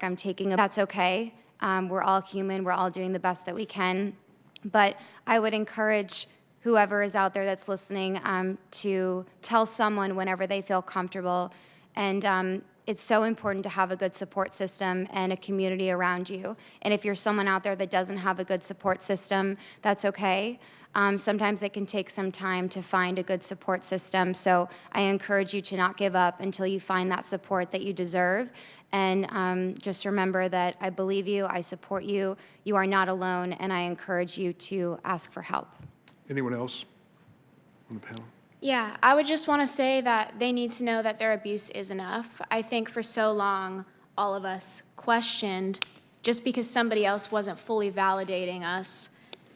I'm taking a, that's okay. We're all human. We're all doing the best that we can. But I would encourage whoever is out there that's listening to tell someone whenever they feel comfortable. And it's so important to have a good support system and a community around you. And if you're someone out there that doesn't have a good support system, that's okay. Sometimes it can take some time to find a good support system. So I encourage you to not give up until you find that support that you deserve. And just remember that I believe you, I support you, you are not alone, and I encourage you to ask for help. Anyone else on the panel? Yeah, I would just want to say that they need to know that their abuse is enough. I think for so long, all of us questioned, just because somebody else wasn't fully validating us,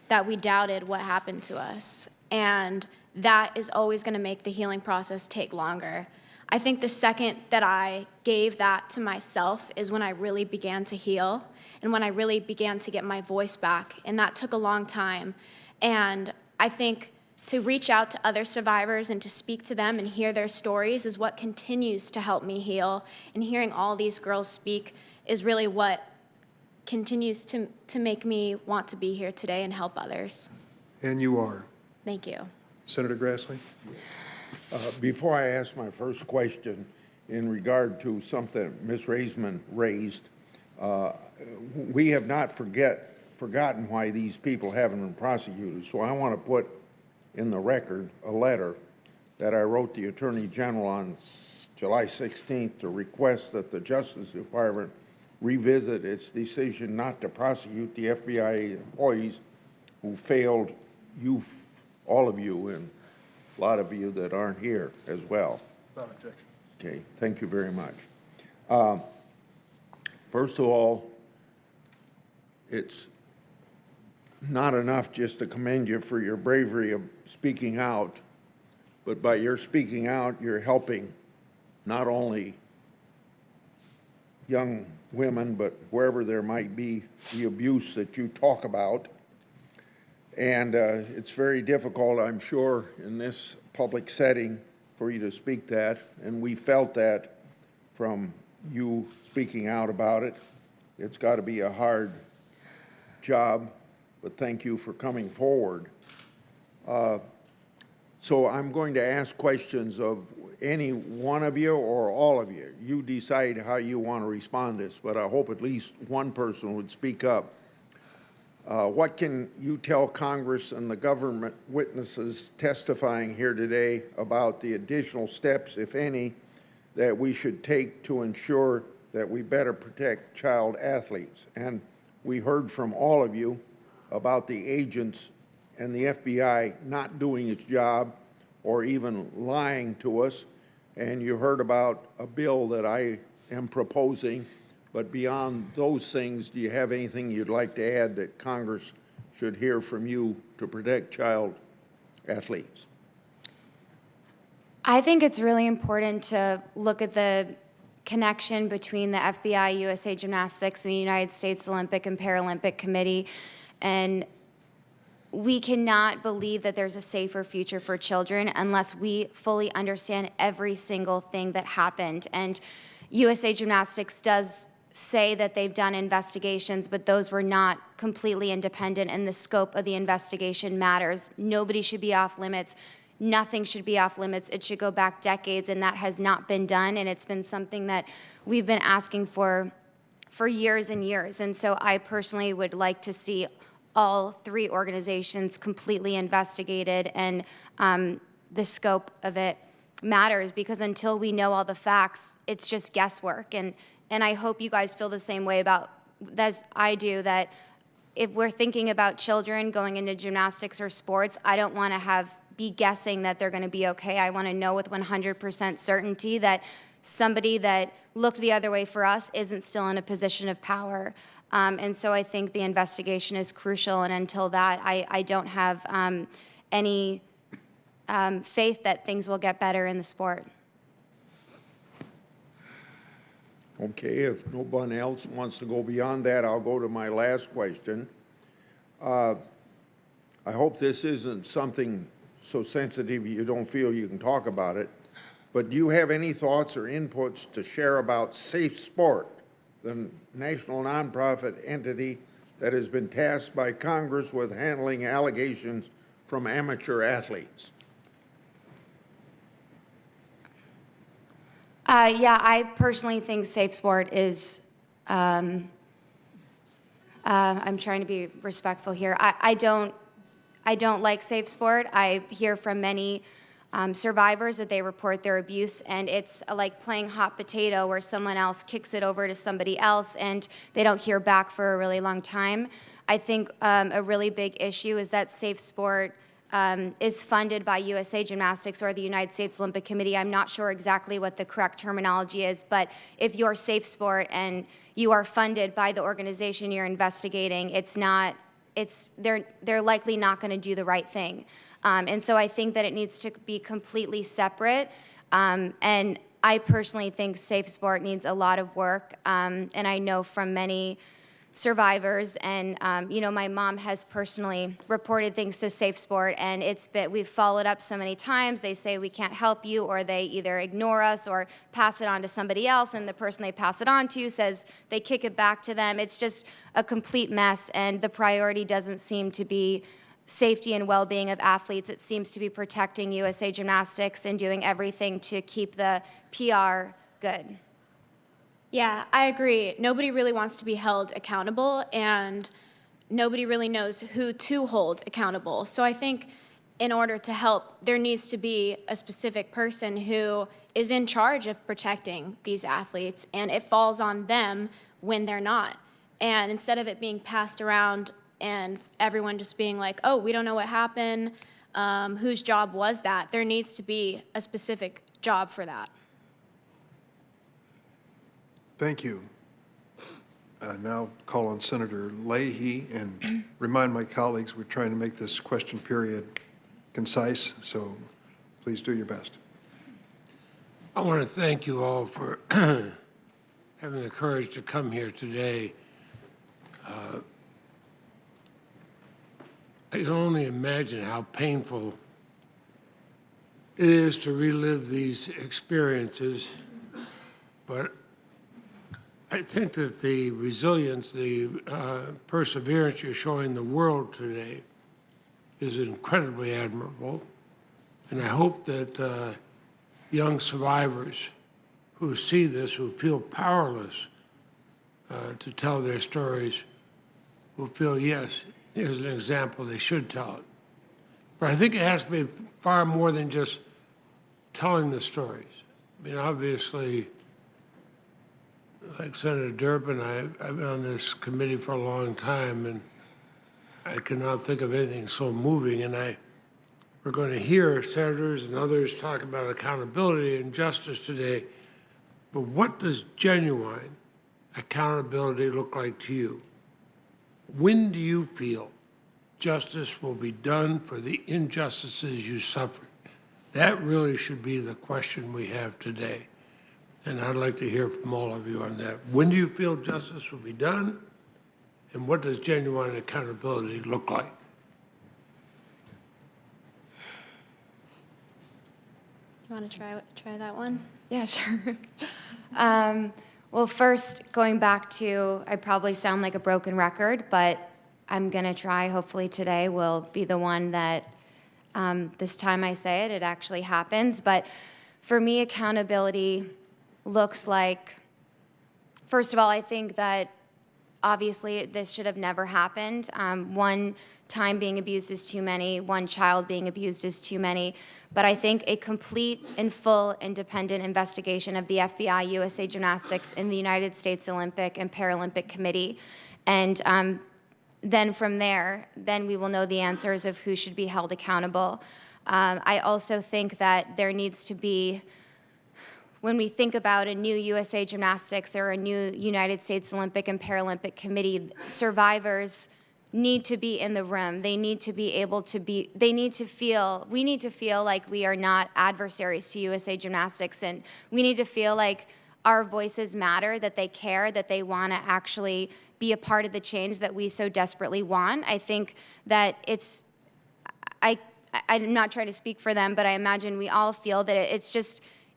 that we doubted what happened to us. And that is always going to make the healing process take longer. I think the second that I gave that to myself is when I really began to heal and when I really began to get my voice back. And that took a long time. And I think to reach out to other survivors and to speak to them and hear their stories is what continues to help me heal. And hearing all these girls speak is really what continues to make me want to be here today and help others. And you are. Thank you. Senator Grassley? Before I ask my first question in regard to something Ms. Raisman raised, we have not forgotten why these people haven't been prosecuted. So I want to put in the record a letter that I wrote the Attorney General on July 16th to request that the Justice Department revisit its decision not to prosecute the FBI employees who failed you, all of you, and a lot of you that aren't here as well. Without objection. Okay, thank you very much. First of all, it's not enough just to commend you for your bravery of speaking out, but by your speaking out, you're helping not only young women, but wherever there might be the abuse that you talk about. And it's very difficult, I'm sure, in this public setting for you to speak that, and we felt that from you speaking out about it. It's got to be a hard job, but thank you for coming forward. So I'm going to ask questions of any one of you or all of you. You decide how you want to respond to this, but I hope at least one person would speak up. What can you tell Congress and the government witnesses testifying here today about the additional steps, if any, that we should take to ensure that we better protect child athletes? And we heard from all of you about the agents and the FBI not doing its job or even lying to us. And you heard about a bill that I am proposing. But beyond those things, do you have anything you'd like to add that Congress should hear from you to protect child athletes? I think it's really important to look at the connection between the FBI, USA Gymnastics, and the United States Olympic and Paralympic Committee. And we cannot believe that there's a safer future for children unless we fully understand every single thing that happened. And USA Gymnastics does say that they've done investigations, but those were not completely independent, and the scope of the investigation matters. Nobody should be off limits. Nothing should be off limits. It should go back decades, and that has not been done, and it's been something that we've been asking for years and years. And so I personally would like to see all three organizations completely investigated, and the scope of it matters, because until we know all the facts, it's just guesswork. And I hope you guys feel the same way about, as I do, that if we're thinking about children going into gymnastics or sports, I don't want to be guessing that they're going to be okay. I want to know with 100% certainty that somebody that looked the other way for us isn't still in a position of power. And so I think the investigation is crucial, and until that, I don't have any faith that things will get better in the sport. Okay, if no one else wants to go beyond that, I'll go to my last question. I hope this isn't something so sensitive you don't feel you can talk about it, but do you have any thoughts or inputs to share about safe sport the national nonprofit entity that has been tasked by Congress with handling allegations from amateur athletes? Yeah, I personally think Safe Sport is, I'm trying to be respectful here. I don't like Safe Sport. I hear from many survivors that they report their abuse, and it's like playing hot potato where someone else kicks it over to somebody else and they don't hear back for a really long time. I think a really big issue is that Safe Sport is funded by USA Gymnastics or the United States Olympic Committee. I'm not sure exactly what the correct terminology is, but if you're Safe Sport and you are funded by the organization you're investigating, they're likely not going to do the right thing. And so I think that it needs to be completely separate. And I personally think Safe Sport needs a lot of work. And I know from many survivors, and my mom has personally reported things to Safe Sport, and we've followed up so many times. They say we can't help you, or they either ignore us or pass it on to somebody else, and the person they pass it on to says they kick it back to them. It's just a complete mess, and the priority doesn't seem to be safety and well-being of athletes. It seems to be protecting USA Gymnastics and doing everything to keep the PR good. Yeah, I agree. Nobody really wants to be held accountable, and nobody really knows who to hold accountable. So I think in order to help, there needs to be a specific person who is in charge of protecting these athletes, and it falls on them when they're not. And instead of it being passed around and everyone just being like, oh, we don't know what happened, whose job was that? There needs to be a specific job for that. Thank you. Now call on Senator Leahy, and remind my colleagues we're trying to make this question period concise, so please do your best. I want to thank you all for having the courage to come here today. I can only imagine how painful it is to relive these experiences, but I think that the resilience, the perseverance you're showing the world today is incredibly admirable. And I hope that young survivors who see this, who feel powerless to tell their stories, will feel, yes, here's an example, they should tell it. But I think it has to be far more than just telling the stories. I mean, obviously, like Senator Durbin, I've been on this committee for a long time, and I cannot think of anything so moving. And we're going to hear senators and others talk about accountability and justice today. But what does genuine accountability look like to you? When do you feel justice will be done for the injustices you suffered? That really should be the question we have today. And I'd like to hear from all of you on that. When do you feel justice will be done? And what does genuine accountability look like? You want to try that one? Yeah, sure. Well, first, going back to, I probably sound like a broken record, but I'm going to try. Hopefully today will be the one that this time I say it, it actually happens. But for me, accountability looks like, first of all, I think that obviously this should have never happened. One time being abused is too many. One child being abused is too many. But I think a complete and full independent investigation of the FBI, USA Gymnastics, and the United States Olympic and Paralympic Committee. And then from there, then we will know the answers of who should be held accountable. I also think that there needs to be, when we think about a new USA Gymnastics or a new United States Olympic and Paralympic Committee, survivors need to be in the room. They need to be able to be, we need to feel like we are not adversaries to USA Gymnastics, and we need to feel like our voices matter, that they care, that they want to actually be a part of the change that we so desperately want. I think that I'm not trying to speak for them, but I imagine we all feel that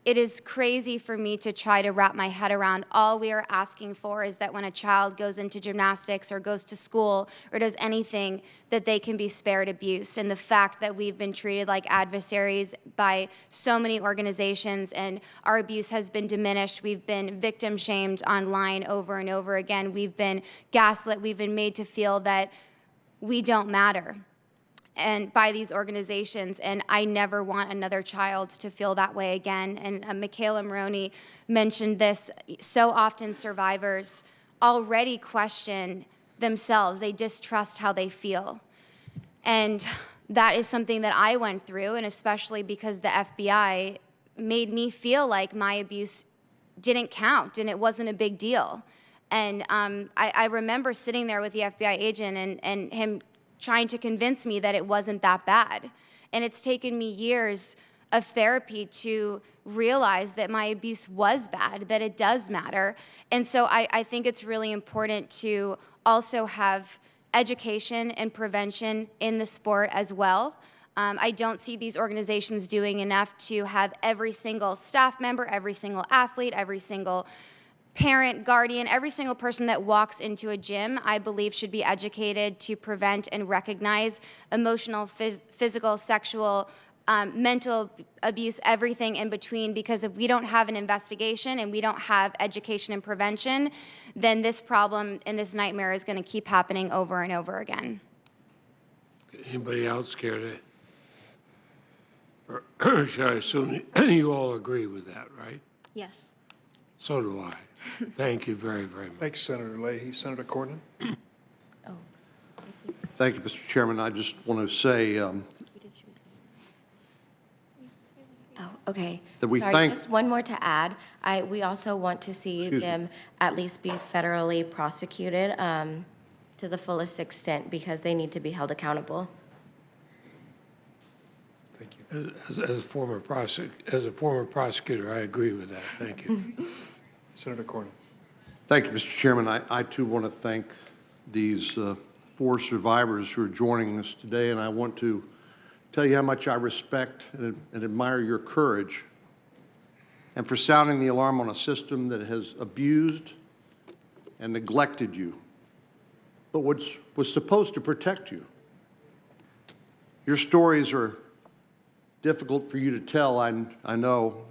it is crazy for me to try to wrap my head around. All we are asking for is that when a child goes into gymnastics or goes to school or does anything, that they can be spared abuse. And the fact that we've been treated like adversaries by so many organizations and our abuse has been diminished. We've been victim shamed online over and over again. We've been gaslit. We've been made to feel that we don't matter and by these organizations, and I never want another child to feel that way again. And Michaela Maroney mentioned this. So often survivors already question themselves. They distrust how they feel. And that is something that I went through, and especially because the FBI made me feel like my abuse didn't count and it wasn't a big deal. And I remember sitting there with the FBI agent and him trying to convince me that it wasn't that bad. And it's taken me years of therapy to realize that my abuse was bad, that it does matter. And so I think it's really important to also have education and prevention in the sport as well. I don't see these organizations doing enough to have every single staff member, every single athlete, every single parent, guardian, every single person that walks into a gym, I believe, should be educated to prevent and recognize emotional, physical, sexual, mental abuse, everything in between, because if we don't have an investigation and we don't have education and prevention, then this problem and this nightmare is going to keep happening over and over again. Anybody else care to? Or should I assume you all agree with that, right? Yes. So do I. Thank you very, very much. Thanks, Senator Leahy. Senator Cornyn? Thank you, Mr. Chairman. I just want to say Oh, okay. That we Sorry, thank- just one more to add. We also want to see Excuse me. them at least be federally prosecuted to the fullest extent because they need to be held accountable. Thank you. As a former prosecutor, I agree with that. Thank you. Senator Cornyn? Thank you, Mr. Chairman. I too want to thank these 4 survivors who are joining us today, and I want to tell you how much I respect and admire your courage and for sounding the alarm on a system that has abused and neglected you, but was supposed to protect you. Your stories are difficult for you to tell, I know,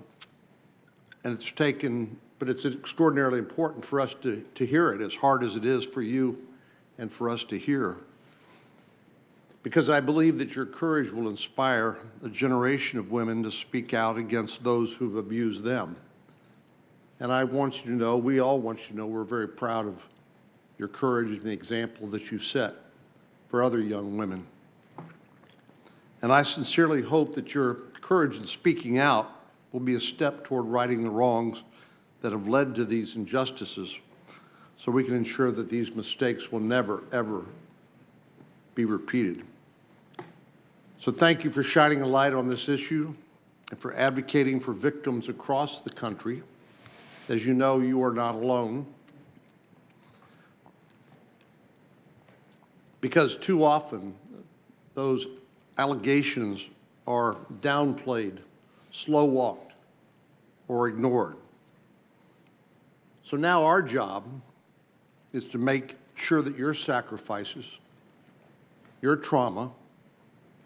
and but it's extraordinarily important for us to hear it, as hard as it is for you and for us to hear. Because I believe that your courage will inspire a generation of women to speak out against those who've abused them. And I want you to know, we all want you to know, we're very proud of your courage and the example that you set for other young women. And I sincerely hope that your courage in speaking out will be a step toward righting the wrongs that have led to these injustices, so we can ensure that these mistakes will never, ever be repeated. So thank you for shining a light on this issue and for advocating for victims across the country. As you know, you are not alone. Because too often, those allegations are downplayed, slow-walked, or ignored. So now our job is to make sure that your sacrifices, your trauma,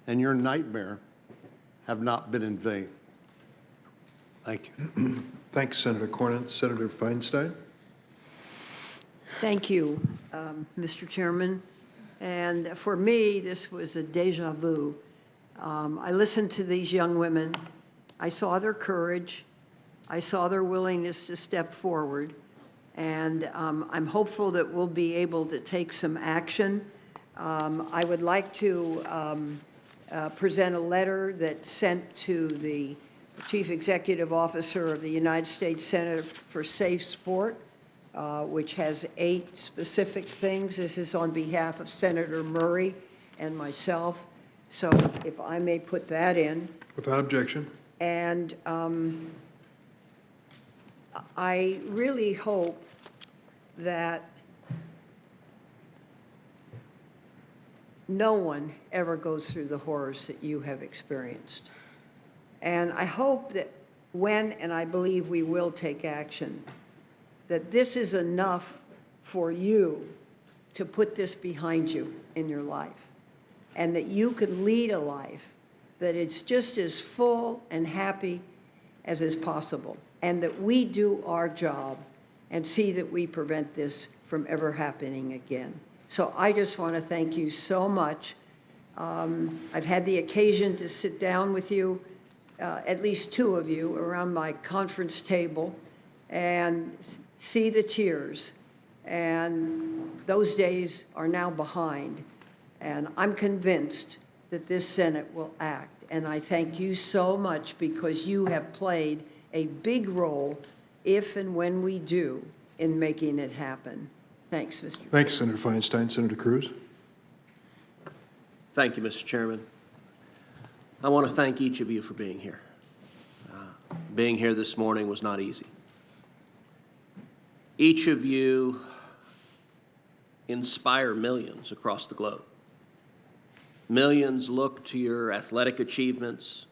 and your nightmare have not been in vain. Thank you. Thanks, Senator Cornyn. Senator Feinstein? Thank you, Mr. Chairman. And for me, this was a deja vu. I listened to these young women. I saw their courage. I saw their willingness to step forward. And I'm hopeful that we'll be able to take some action. I would like to present a letter that's sent to the Chief Executive Officer of the United States Center for Safe Sport, which has 8 specific things. This is on behalf of Senator Murray and myself. So if I may put that in. Without objection. And I really hope that no one ever goes through the horrors that you have experienced. And I hope that when, and I believe we will take action, that this is enough for you to put this behind you in your life, and that you can lead a life that it's just as full and happy as is possible, and that we do our job and see that we prevent this from ever happening again. So I just want to thank you so much. I've had the occasion to sit down with you, at least two of you, around my conference table and see the tears. And those days are now behind. And I'm convinced that this Senate will act. And I thank you so much because you have played a big role, if and when we do, in making it happen. Thanks, Mr. Thanks, Senator Feinstein. Senator Cruz? Thank you, Mr. Chairman. I want to thank each of you for being here. Being here this morning was not easy. Each of you inspire millions across the globe. Millions look to your athletic achievements.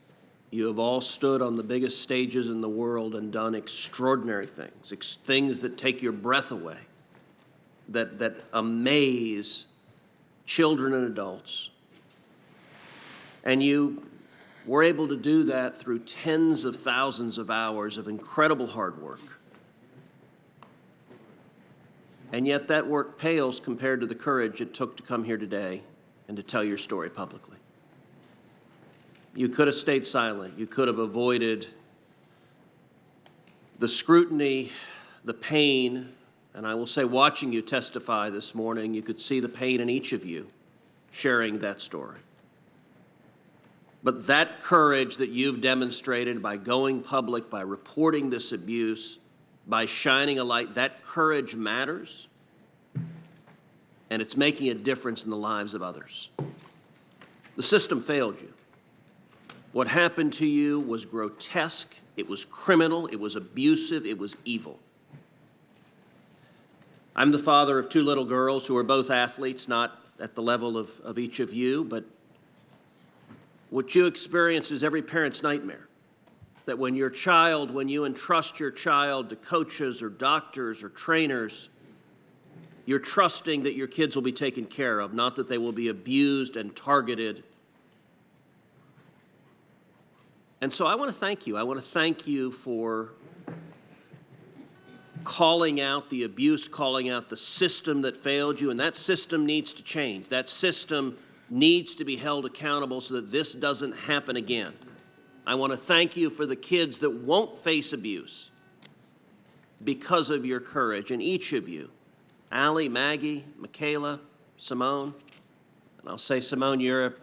You have all stood on the biggest stages in the world and done extraordinary things, things that take your breath away, that amaze children and adults. And you were able to do that through tens of thousands of hours of incredible hard work. And yet that work pales compared to the courage it took to come here today and to tell your story publicly. You could have stayed silent. You could have avoided the scrutiny, the pain, and I will say, watching you testify this morning, you could see the pain in each of you sharing that story. But that courage that you've demonstrated by going public, by reporting this abuse, by shining a light, that courage matters, and it's making a difference in the lives of others. The system failed you. What happened to you was grotesque, it was criminal, it was abusive, it was evil. I'm the father of two little girls who are both athletes, not at the level of each of you, but what you experience is every parent's nightmare. That when you entrust your child to coaches or doctors or trainers, you're trusting that your kids will be taken care of, not that they will be abused and targeted. And so I want to thank you. I want to thank you for calling out the abuse, calling out the system that failed you, and that system needs to change. That system needs to be held accountable so that this doesn't happen again. I want to thank you for the kids that won't face abuse because of your courage, and each of you, Allie, Maggie, Michaela, Simone, and I'll say, Simone, you're a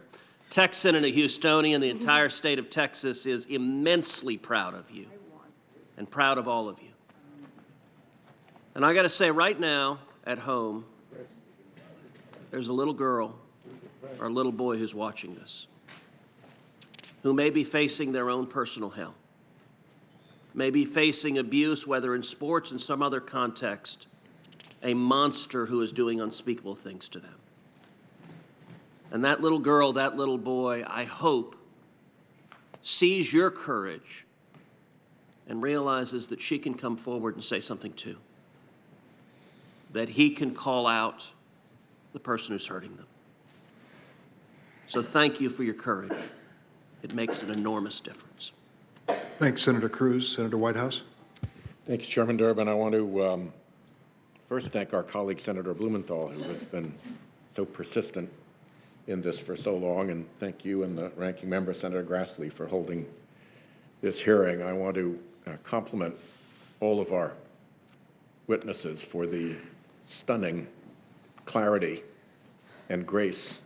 Texan and a Houstonian. The entire state of Texas is immensely proud of you and proud of all of you. And I got to say, right now at home, there's a little girl or a little boy who's watching this, who may be facing their own personal hell, may be facing abuse, whether in sports or in some other context, a monster who is doing unspeakable things to them. And that little girl, that little boy, I hope, sees your courage and realizes that she can come forward and say something too, that he can call out the person who's hurting them. So thank you for your courage. It makes an enormous difference. Thanks, Senator Cruz. Senator Whitehouse? Thank you, Chairman Durbin. I want to first thank our colleague, Senator Blumenthal, who has been so persistent in this for so long, and thank you and the ranking member, Senator Grassley, for holding this hearing. I want to compliment all of our witnesses for the stunning clarity and grace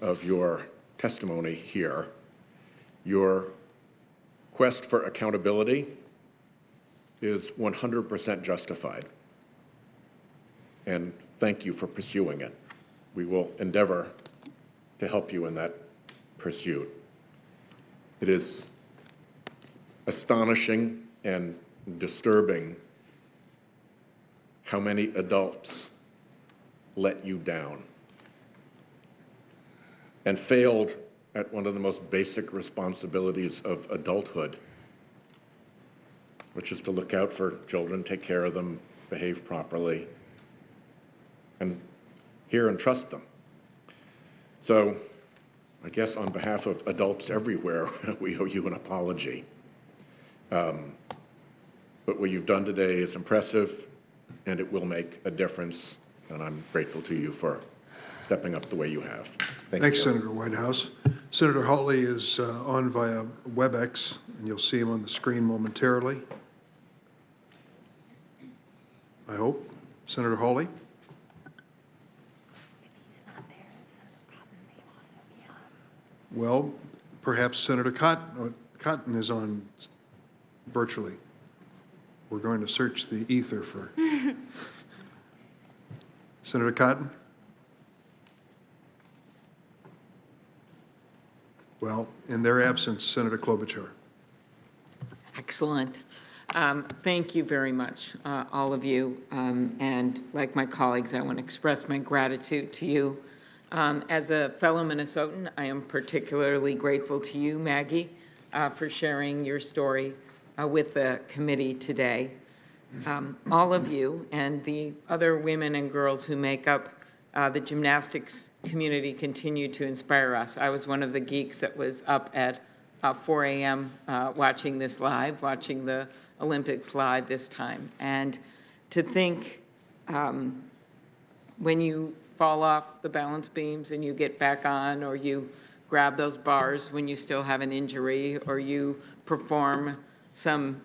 of your testimony here. Your quest for accountability is 100% justified, and thank you for pursuing it. We will endeavor to help you in that pursuit. It is astonishing and disturbing how many adults let you down and failed at one of the most basic responsibilities of adulthood, which is to look out for children, take care of them, behave properly, and hear and trust them. So I guess on behalf of adults everywhere, we owe you an apology. But what you've done today is impressive, and it will make a difference, and I'm grateful to you for stepping up the way you have. Thanks, you. Senator Whitehouse. Senator Hawley is on via WebEx, and you'll see him on the screen momentarily. I hope. Senator Hawley? Well, perhaps Senator Cotton is on virtually. We're going to search the ether for Senator Cotton? Well, in their absence, Senator Klobuchar. Excellent. Thank you very much, all of you. And like my colleagues, I want to express my gratitude to you. As a fellow Minnesotan, I am particularly grateful to you, Maggie, for sharing your story with the committee today. All of you and the other women and girls who make up the gymnastics community continue to inspire us. I was one of the geeks that was up at 4 a.m. Watching this live, watching the Olympics live this time. And to think when you fall off the balance beams and you get back on, or you grab those bars when you still have an injury, or you perform some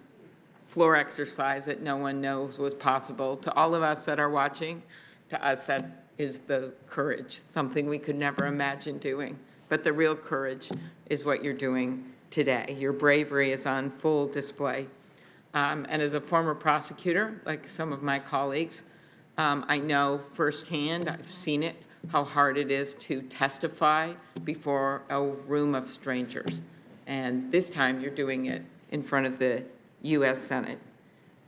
floor exercise that no one knows was possible. To all of us that are watching, to us that is the courage, something we could never imagine doing. But the real courage is what you're doing today. Your bravery is on full display. And as a former prosecutor, like some of my colleagues, I know firsthand, I've seen it, how hard it is to testify before a room of strangers. And this time you're doing it in front of the U.S. Senate.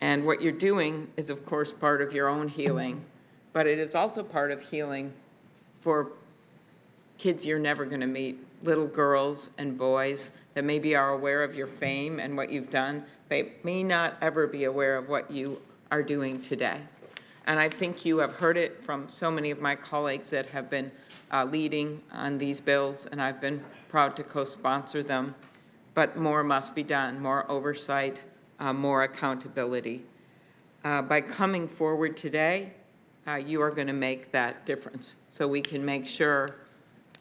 And what you're doing is, of course, part of your own healing, but it is also part of healing for kids you're never going to meet, little girls and boys that maybe are aware of your fame and what you've done. They may not ever be aware of what you are doing today. And I think you have heard it from so many of my colleagues that have been leading on these bills, and I've been proud to co-sponsor them. But more must be done, more oversight, more accountability. By coming forward today, you are going to make that difference, so we can make sure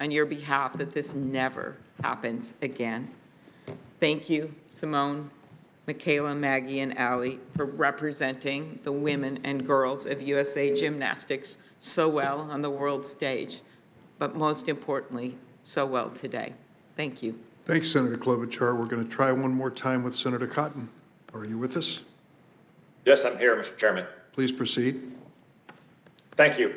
on your behalf that this never happens again. Thank you, Simone, Michaela, Maggie, and Allie, for representing the women and girls of USA Gymnastics so well on the world stage, but most importantly, so well today. Thank you. Thanks, Senator Klobuchar. We're going to try one more time with Senator Cotton. Are you with us? Yes, I'm here, Mr. Chairman. Please proceed. Thank you.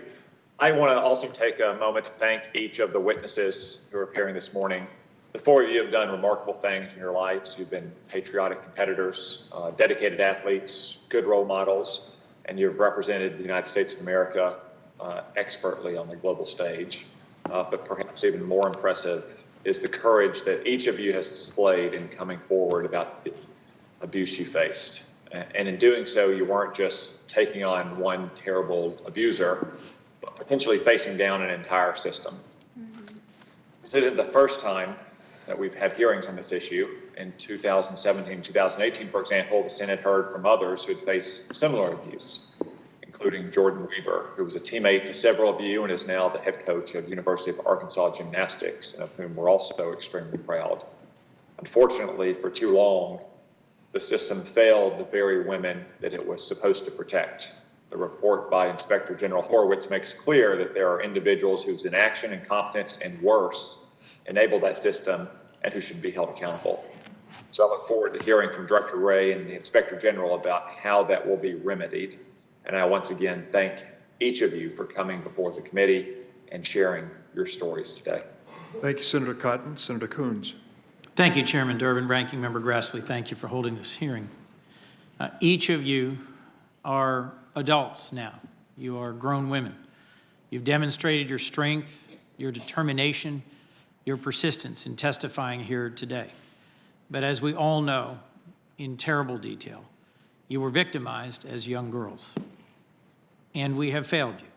I want to also take a moment to thank each of the witnesses who are appearing this morning. The four of you have done remarkable things in your lives. You've been patriotic competitors, dedicated athletes, good role models, and you've represented the United States of America expertly on the global stage. But perhaps even more impressive is the courage that each of you has displayed in coming forward about the abuse you faced. And in doing so, you weren't just taking on one terrible abuser, but potentially facing down an entire system. This isn't the first time that we've had hearings on this issue. In 2017, 2018, for example, the Senate heard from others who had faced similar abuse, including Jordan Weaver, who was a teammate to several of you and is now the head coach of University of Arkansas Gymnastics, and of whom we're also extremely proud. Unfortunately, for too long, the system failed the very women that it was supposed to protect. The report by Inspector General Horowitz makes clear that there are individuals whose inaction, incompetence, and worse enable that system and who should be held accountable. So I look forward to hearing from Director Wray and the Inspector General about how that will be remedied. And I once again thank each of you for coming before the committee and sharing your stories today. Thank you, Senator Cotton. Senator Coons. Thank you, Chairman Durbin. Ranking Member Grassley, thank you for holding this hearing. Each of you are adults now. You are grown women. You've demonstrated your strength, your determination, your persistence in testifying here today. But as we all know in terrible detail, You were victimized as young girls, and we have failed you.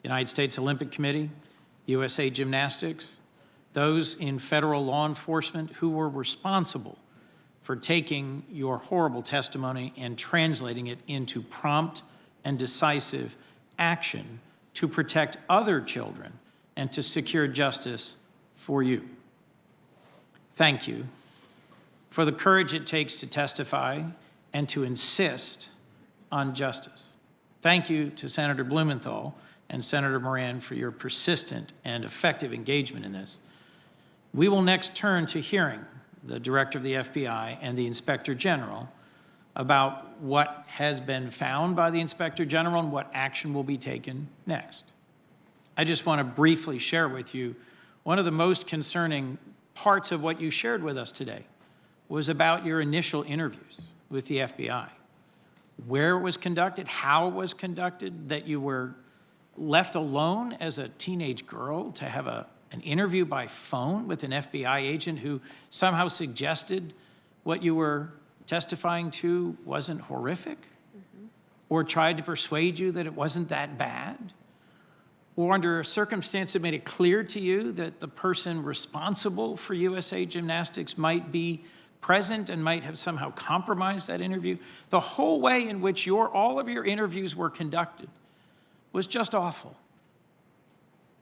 United States Olympic Committee, USA Gymnastics, those in federal law enforcement who were responsible for taking your horrible testimony and translating it into prompt and decisive action to protect other children and to secure justice for you. Thank you for the courage it takes to testify and to insist on justice. Thank you to Senator Blumenthal and Senator Moran for your persistent and effective engagement in this. We will next turn to hearing the Director of the FBI and the Inspector General about what has been found by the Inspector General and what action will be taken next. I just want to briefly share with you one of the most concerning parts of what you shared with us today was about your initial interviews with the FBI. Where it was conducted, how it was conducted, that you were left alone as a teenage girl to have an interview by phone with an FBI agent who somehow suggested what you were testifying to wasn't horrific, or tried to persuade you that it wasn't that bad, or under a circumstance that made it clear to you that the person responsible for USA Gymnastics might be present and might have somehow compromised that interview. The whole way in which all of your interviews were conducted was just awful.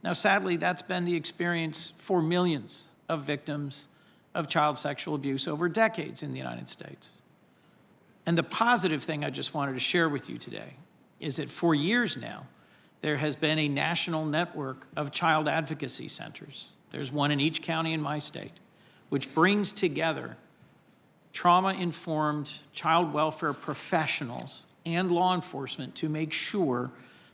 Now, sadly, that's been the experience for millions of victims of child sexual abuse over decades in the United States. And the positive thing I just wanted to share with you today is that for years now, there has been a national network of child advocacy centers. There's one in each county in my state, which brings together trauma-informed child welfare professionals and law enforcement to make sure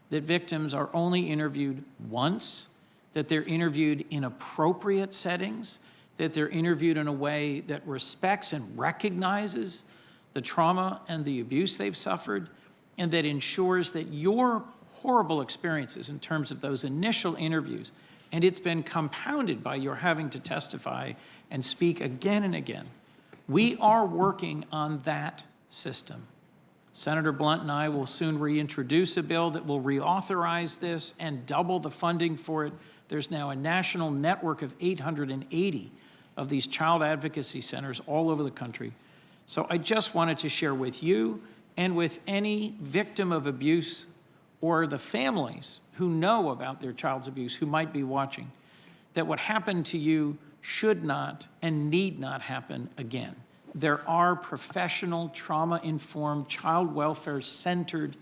that victims are only interviewed once, that they're interviewed in appropriate settings, that they're interviewed in a way that respects and recognizes the trauma and the abuse they've suffered, and that ensures that your horrible experiences in terms of those initial interviews, and it's been compounded by your having to testify and speak again and again. We are working on that system. Senator Blunt and I will soon reintroduce a bill that will reauthorize this and double the funding for it. There's now a national network of 880 of these child advocacy centers all over the country. So I just wanted to share with you and with any victim of abuse or the families who know about their child's abuse who might be watching, that what happened to you should not and need not happen again. There are professional, trauma-informed, child welfare-centered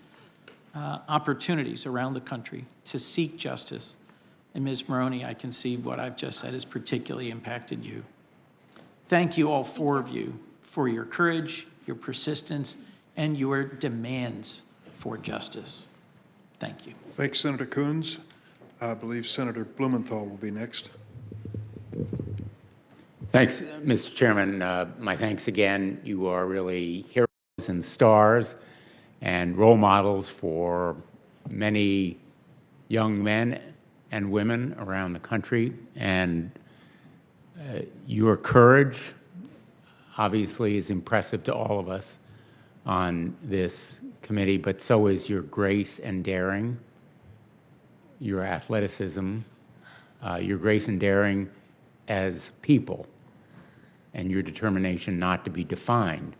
opportunities around the country to seek justice. And Ms. Maroney, I can see what I've just said has particularly impacted you. Thank you, all four of you, for your courage, your persistence, and your demands for justice. Thank you. Thanks, Senator Coons. I believe Senator Blumenthal will be next. Thanks, Mr. Chairman. My thanks again. You are really heroes and stars and role models for many young men and women around the country. And your courage, obviously, is impressive to all of us on this committee, but so is your grace and daring, your athleticism, your grace and daring as people, and your determination not to be defined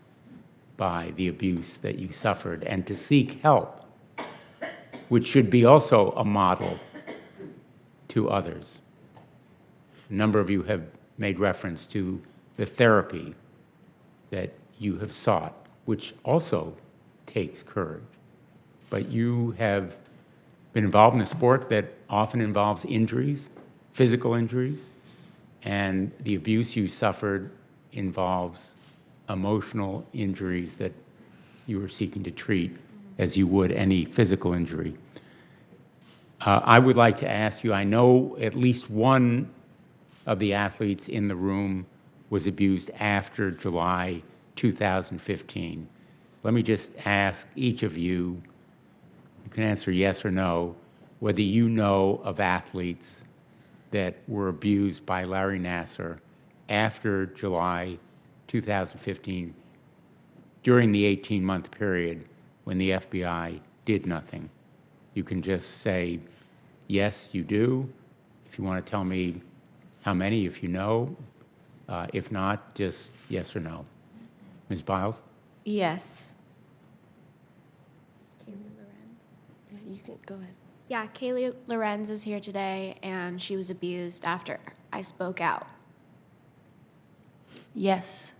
by the abuse that you suffered and to seek help, which should be also a model to others. A number of you have made reference to the therapy that you have sought, which also takes courage. But you have been involved in a sport that often involves injuries, physical injuries, and the abuse you suffered involves emotional injuries that you are seeking to treat as you would any physical injury. I would like to ask you, I know at least one of the athletes in the room was abused after July 2015. Let me just ask each of you, you can answer yes or no, whether you know of athletes that were abused by Larry Nassar after July 2015 during the 18-month period when the FBI did nothing. You can just say, yes, you do. If you want to tell me how many, if you know. If not, just yes or no. Ms. Biles? Yes. Yeah, you can go ahead. Yeah, Kaylee Lorenz is here today, and she was abused after I spoke out. Yes.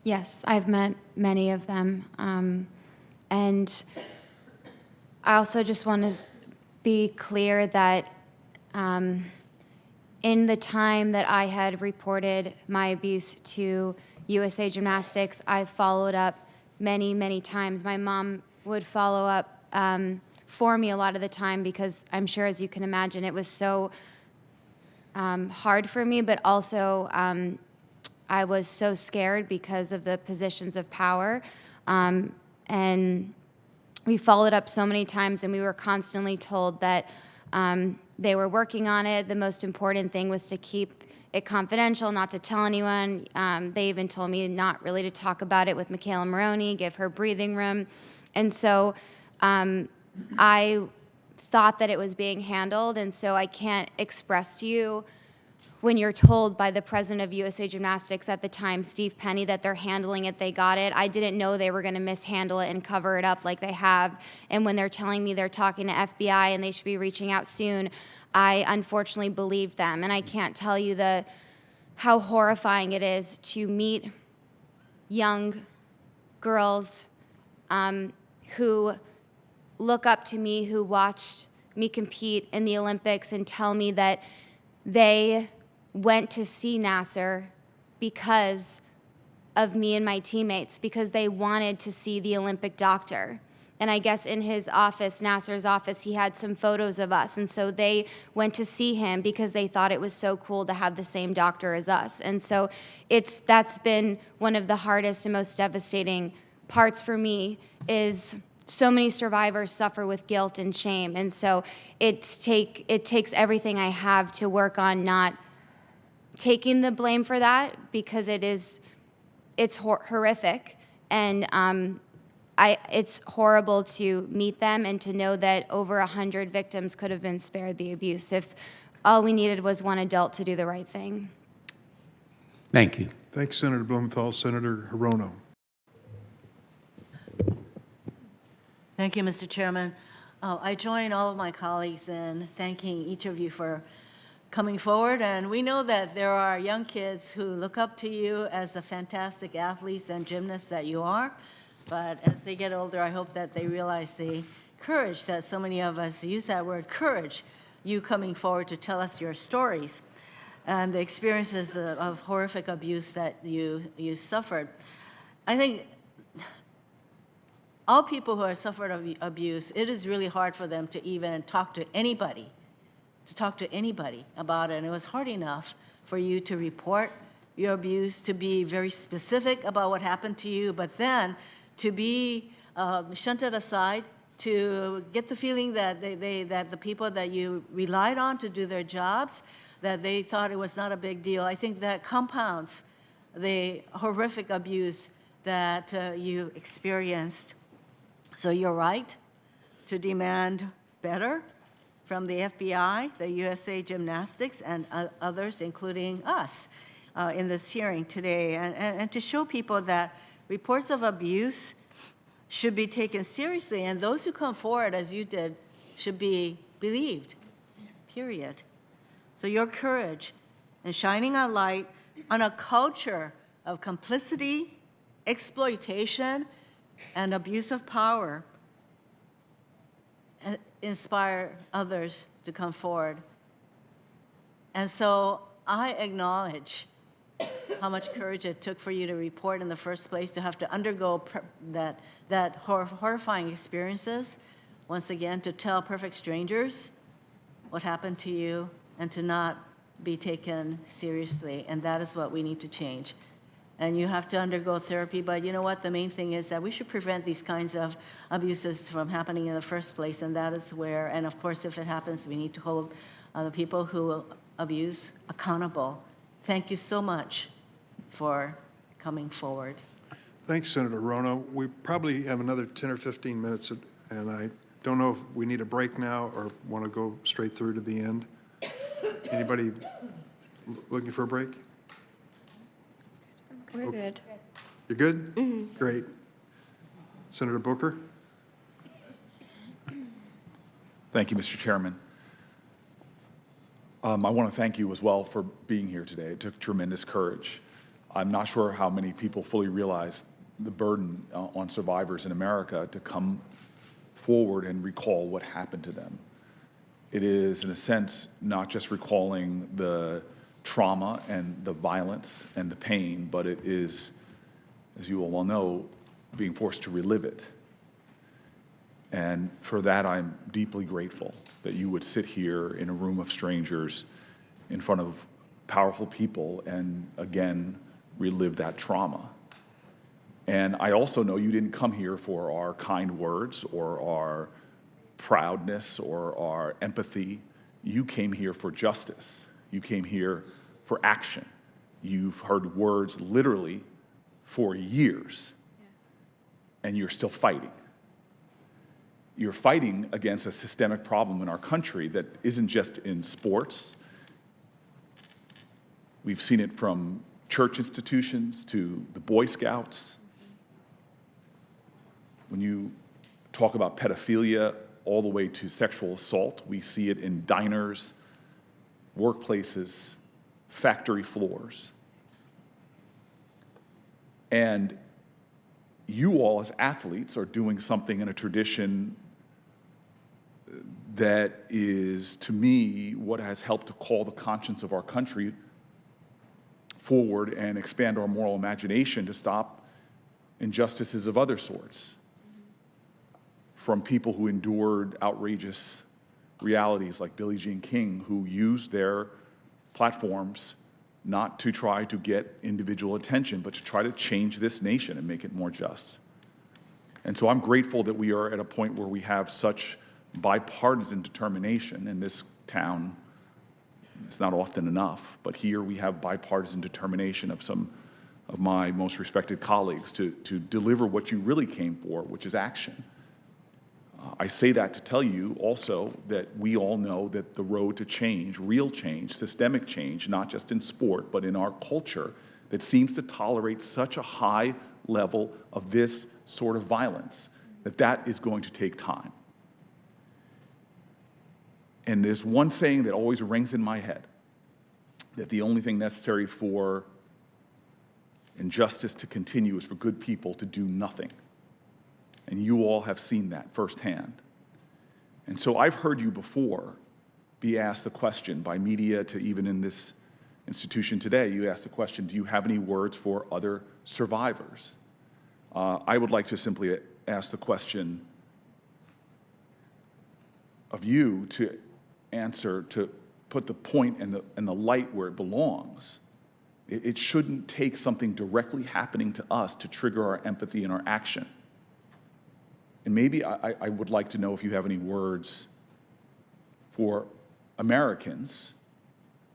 Yes, I've met many of them. And I also just want to be clear that in the time that I had reported my abuse to USA Gymnastics, I followed up many, many times. My mom would follow up for me a lot of the time because I'm sure, as you can imagine, it was so hard for me, but also I was so scared because of the positions of power. And we followed up so many times, and we were constantly told that they were working on it. The most important thing was to keep it confidential, not to tell anyone. They even told me not really to talk about it with Michaela Maroney, give her breathing room. And so I thought that it was being handled, and so I can't express to you when you're told by the president of USA Gymnastics at the time, Steve Penny, that they're handling it, they got it. I didn't know they were going to mishandle it and cover it up like they have. And when they're telling me they're talking to FBI and they should be reaching out soon, I unfortunately believed them. And I can't tell you how horrifying it is to meet young girls who look up to me, who watched me compete in the Olympics, and tell me that they went to see Nassar because of me and my teammates, because they wanted to see the Olympic doctor. And I guess in his office, Nassar's office, he had some photos of us. And so they went to see him because they thought it was so cool to have the same doctor as us. And so that's been one of the hardest and most devastating parts for me, is so many survivors suffer with guilt and shame. And so it takes everything I have to work on not taking the blame for that, because it's horrific. And it's horrible to meet them and to know that over 100 victims could have been spared the abuse if all we needed was one adult to do the right thing. Thank you. Thanks, Senator Blumenthal. Senator Hirono. Thank you, Mr. Chairman. I join all of my colleagues in thanking each of you for coming forward. And we know that there are young kids who look up to you as the fantastic athletes and gymnasts that you are. But as they get older, I hope that they realize the courage that so many of us use that word, courage, you coming forward to tell us your stories and the experiences of horrific abuse that you suffered. I think all people who have suffered abuse, it is really hard for them to even talk to anybody about it. And it was hard enough for you to report your abuse, to be very specific about what happened to you, but then to be shunted aside, to get the feeling that that the people that you relied on to do their jobs, that they thought it was not a big deal. I think that compounds the horrific abuse that you experienced. So you're right to demand better from the FBI, the USA Gymnastics, and others, including us, in this hearing today, and to show people that reports of abuse should be taken seriously, and those who come forward, as you did, should be believed, period. So your courage in shining a light on a culture of complicity, exploitation, and abuse of power inspire others to come forward. And so I acknowledge how much courage it took for you to report in the first place, to have to undergo that horrifying experiences, once again, to tell perfect strangers what happened to you and to not be taken seriously. And that is what we need to change. And you have to undergo therapy, but you know what? The main thing is that we should prevent these kinds of abuses from happening in the first place, and that is where, and of course, if it happens, we need to hold the people who abuse accountable. Thank you so much for coming forward. Thanks, Senator Rono. We probably have another 10 or 15 minutes, and I don't know if we need a break now or want to go straight through to the end. Anybody looking for a break? We're good. You're good? Mm-hmm. Great. Senator Booker? Thank you, Mr. Chairman. I want to thank you as well for being here today. It took tremendous courage. I'm not sure how many people fully realize the burden on survivors in America to come forward and recall what happened to them. It is, in a sense, not just recalling the trauma and the violence and the pain, but it is, as you all well know, being forced to relive it. And for that, I'm deeply grateful that you would sit here in a room of strangers in front of powerful people and, again, relive that trauma. And I also know you didn't come here for our kind words or our proudness or our empathy. You came here for justice. You came here for action. You've heard words literally for years, and you're still fighting. You're fighting against a systemic problem in our country that isn't just in sports. We've seen it from church institutions to the Boy Scouts. When you talk about pedophilia all the way to sexual assault, we see it in diners, workplaces, factory floors. And you all as athletes are doing something in a tradition that is, to me, what has helped to call the conscience of our country forward and expand our moral imagination to stop injustices of other sorts, from people who endured outrageous realities like Billie Jean King, who used their platforms not to try to get individual attention, but to try to change this nation and make it more just. And so I'm grateful that we are at a point where we have such bipartisan determination in this town. It's not often enough, but here we have bipartisan determination of some of my most respected colleagues to deliver what you really came for, which is action. I say that to tell you also that we all know that the road to change, real change, systemic change, not just in sport, but in our culture that seems to tolerate such a high level of this sort of violence, that is going to take time. And there's one saying that always rings in my head, that the only thing necessary for injustice to continue is for good people to do nothing. And you all have seen that firsthand. And so I've heard you before be asked the question by media to even in this institution today, you asked the question, do you have any words for other survivors? I would like to simply ask the question of you to answer, to put the point and the light where it belongs. It shouldn't take something directly happening to us to trigger our empathy and our action. And maybe I would like to know if you have any words for Americans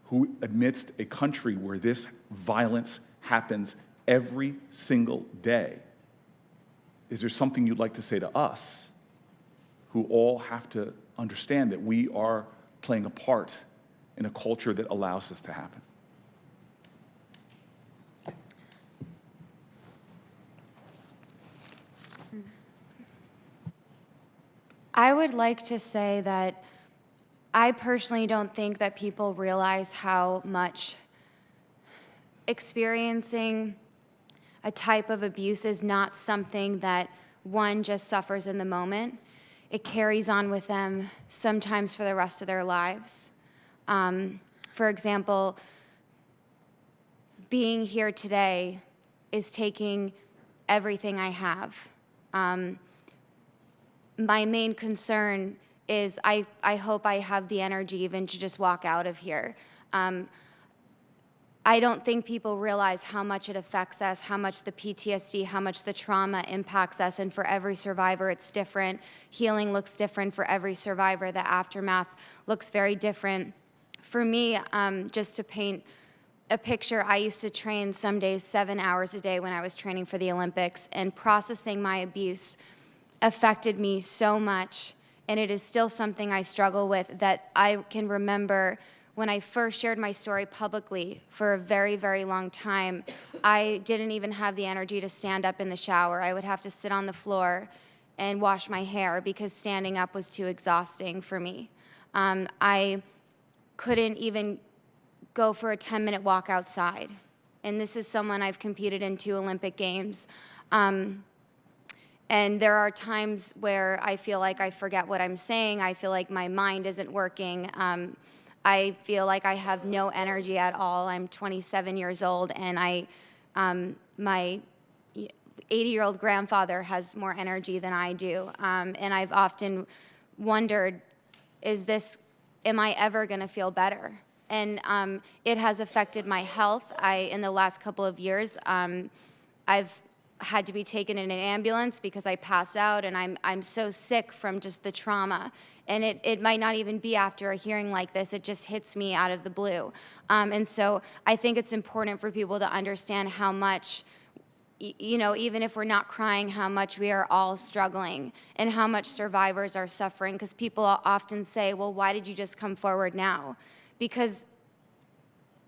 who, amidst a country where this violence happens every single day, is there something you'd like to say to us who all have to understand that we are playing a part in a culture that allows this to happen? I would like to say that I personally don't think that people realize how much experiencing a type of abuse is not something that one just suffers in the moment. It carries on with them sometimes for the rest of their lives. For example, being here today is taking everything I have. My main concern is I hope I have the energy even to just walk out of here. I don't think people realize how much it affects us, how much the PTSD, how much the trauma impacts us, and for every survivor it's different. Healing looks different for every survivor. The aftermath looks very different. For me, just to paint a picture, I used to train some days 7 hours a day when I was training for the Olympics, and processing my abuse affected me so much, and it is still something I struggle with, that I can remember when I first shared my story publicly for a very, very long time, I didn't even have the energy to stand up in the shower. I would have to sit on the floor and wash my hair because standing up was too exhausting for me. I couldn't even go for a 10-minute walk outside. And this is someone I've competed in 2 Olympic Games. And there are times where I feel like I forget what I'm saying. I feel like my mind isn't working. I feel like I have no energy at all. I'm 27 years old, and my 80-year-old grandfather has more energy than I do. And I've often wondered, am I ever going to feel better? And it has affected my health. In the last couple of years, I've had to be taken in an ambulance because I pass out, and I'm so sick from just the trauma. And it might not even be after a hearing like this. It just hits me out of the blue. And so I think it's important for people to understand how much, even if we're not crying, how much we are all struggling and how much survivors are suffering. Because people often say, well, why did you just come forward now? Because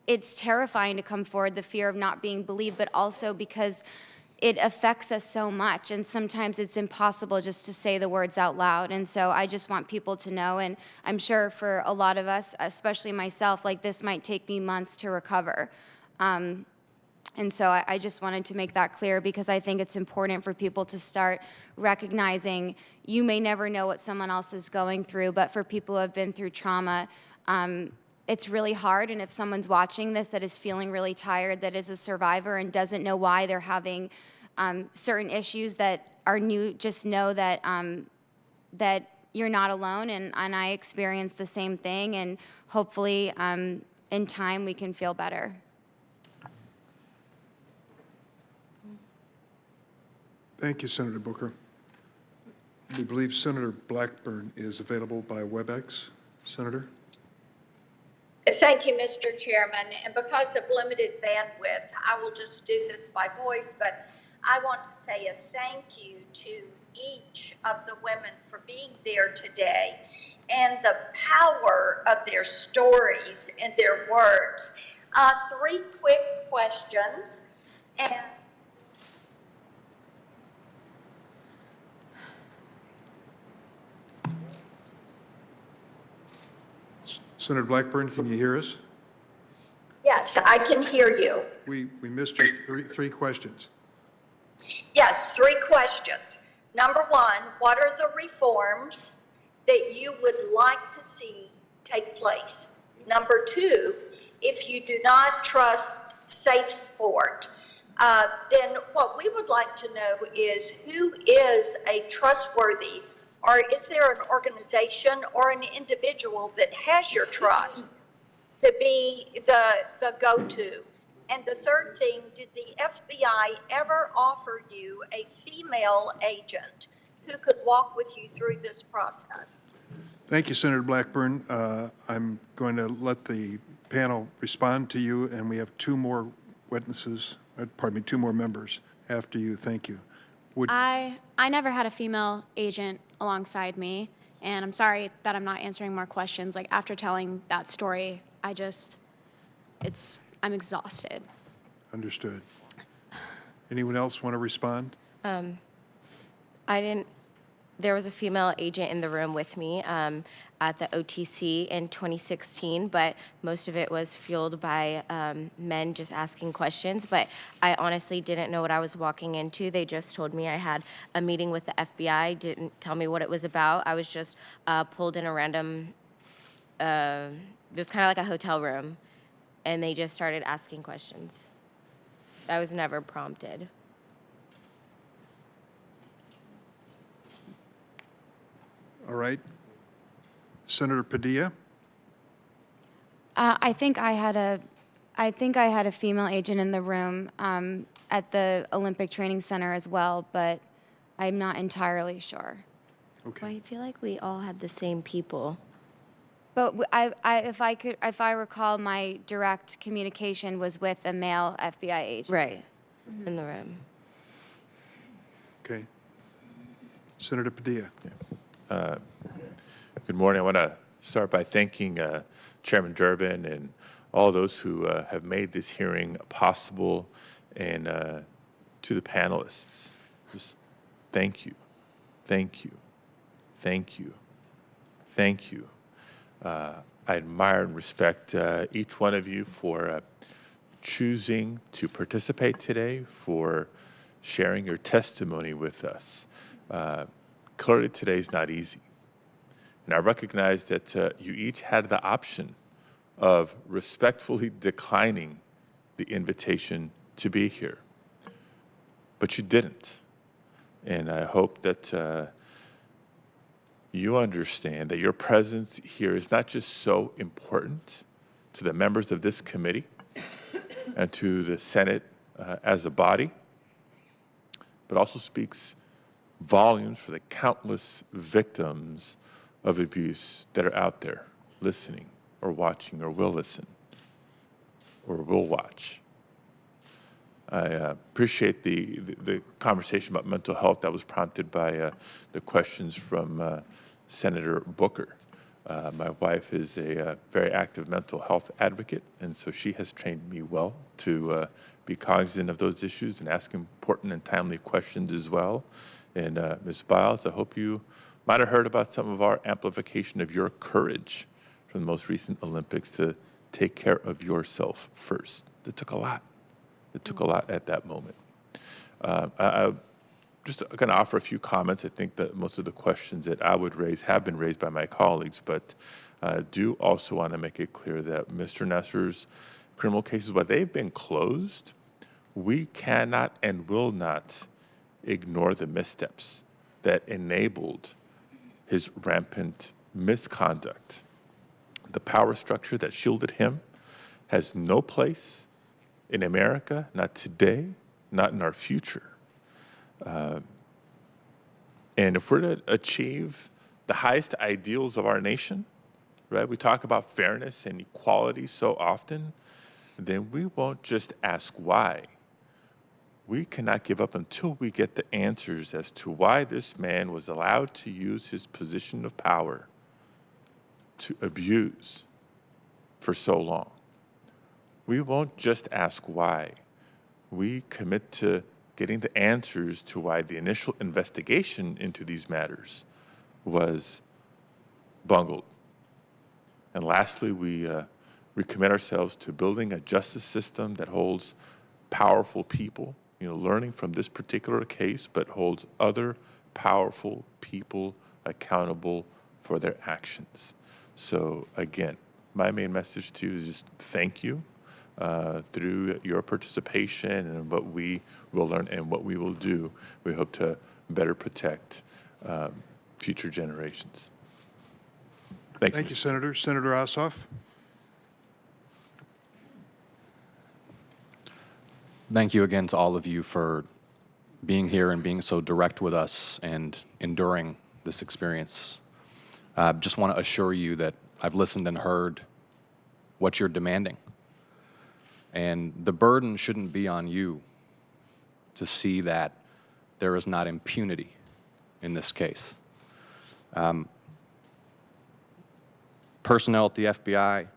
it's terrifying to come forward, the fear of not being believed, but also because it affects us so much, and sometimes it's impossible just to say the words out loud. And so I just want people to know, and I'm sure for a lot of us, especially myself, like this might take me months to recover. And so I just wanted to make that clear, because I think it's important for people to start recognizing you may never know what someone else is going through, but for people who have been through trauma, it's really hard. And if someone's watching this that is feeling really tired, that is a survivor and doesn't know why they're having certain issues that are new, just know that that you're not alone, and I experienced the same thing, and hopefully in time we can feel better. Thank you, Senator Booker. We believe Senator Blackburn is available by WebEx. Senator? Thank you, Mr. Chairman. And because of limited bandwidth, I will just do this by voice, but I want to say a thank you to each of the women for being there today and the power of their stories and their words. 3 quick questions. And Senator Blackburn, can you hear us? yes, I can hear you. We missed your three questions. Yes, 3 questions. Number 1, what are the reforms that you would like to see take place? Number 2, if you do not trust safe sport, then what we would like to know is who is a trustworthy, or is there an organization or an individual that has your trust to be the go-to? And the third thing, did the FBI ever offer you a female agent who could walk with you through this process? Thank you, Senator Blackburn. I'm going to let the panel respond to you, and we have 2 more witnesses, 2 more members after you. Thank you. I never had a female agent alongside me, and I'm sorry that I'm not answering more questions. Like, after telling that story, I'm exhausted. Understood. Anyone else want to respond? There was a female agent in the room with me at the OTC in 2016, but most of it was fueled by men just asking questions. But I honestly didn't know what I was walking into. They just told me I had a meeting with the FBI, didn't tell me what it was about. I was just pulled in a random, it was kind of like a hotel room, and they just started asking questions. I was never prompted. All right. Senator Padilla? I think I had a female agent in the room at the Olympic Training Center as well, but I'm not entirely sure. Okay. Well, I feel like we all had the same people. But if I recall, my direct communication was with a male FBI agent. Right, in the room. Okay. Senator Padilla. Good morning. I want to start by thanking Chairman Durbin and all those who have made this hearing possible, and to the panelists, just thank you, thank you, thank you, thank you. I admire and respect each one of you for choosing to participate today, for sharing your testimony with us. Clearly today is not easy. And I recognize that you each had the option of respectfully declining the invitation to be here. But you didn't. And I hope that you understand that your presence here is not just so important to the members of this committee and to the Senate as a body, but also speaks volumes for the countless victims of abuse that are out there listening or watching or will listen or will watch. I appreciate the conversation about mental health that was prompted by the questions from Senator Booker. My wife is a very active mental health advocate, and so she has trained me well to be cognizant of those issues and ask important and timely questions as well. And Ms. Biles, I hope you might have heard about some of our amplification of your courage from the most recent Olympics to take care of yourself first. It took a lot. It took a lot at that moment. I'm just going to offer a few comments. I think that most of the questions that I would raise have been raised by my colleagues, but I do also want to make it clear that Mr. Nassar's criminal cases, while they've been closed, we cannot and will not ignore the missteps that enabled his rampant misconduct. The power structure that shielded him has no place in America, not today, not in our future. And if we're to achieve the highest ideals of our nation, right, we talk about fairness and equality so often, then we won't just ask why. We cannot give up until we get the answers as to why this man was allowed to use his position of power to abuse for so long. We won't just ask why. We commit to getting the answers to why the initial investigation into these matters was bungled. And lastly, we commit ourselves to building a justice system that holds powerful people, learning from this particular case, but holds other powerful people accountable for their actions. So again, my main message to you is just thank you through your participation and what we will learn and what we will do. We hope to better protect future generations. Thank you, Senator. Senator Ossoff. Thank you again to all of you for being here and being so direct with us and enduring this experience. I just want to assure you that I've listened and heard what you're demanding. And the burden shouldn't be on you to see that there is not impunity in this case. Personnel at the FBI,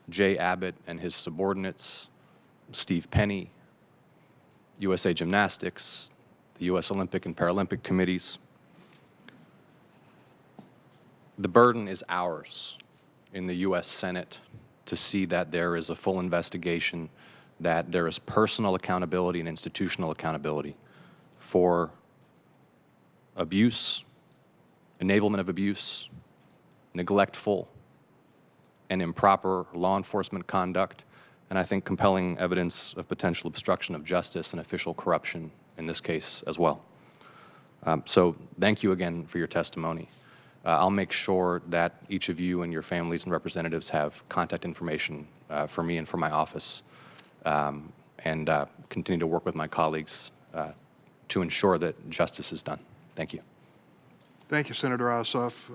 Jay Abbott and his subordinates, Steve Penny, USA Gymnastics, the U.S. Olympic and Paralympic committees. The burden is ours in the U.S. Senate to see that there is a full investigation, that there is personal accountability and institutional accountability for abuse, enablement of abuse, neglectful and improper law enforcement conduct, and I think compelling evidence of potential obstruction of justice and official corruption in this case as well. So thank you again for your testimony. I'll make sure that each of you and your families and representatives have contact information for me and for my office, and continue to work with my colleagues to ensure that justice is done. Thank you. Thank you, Senator Ossoff.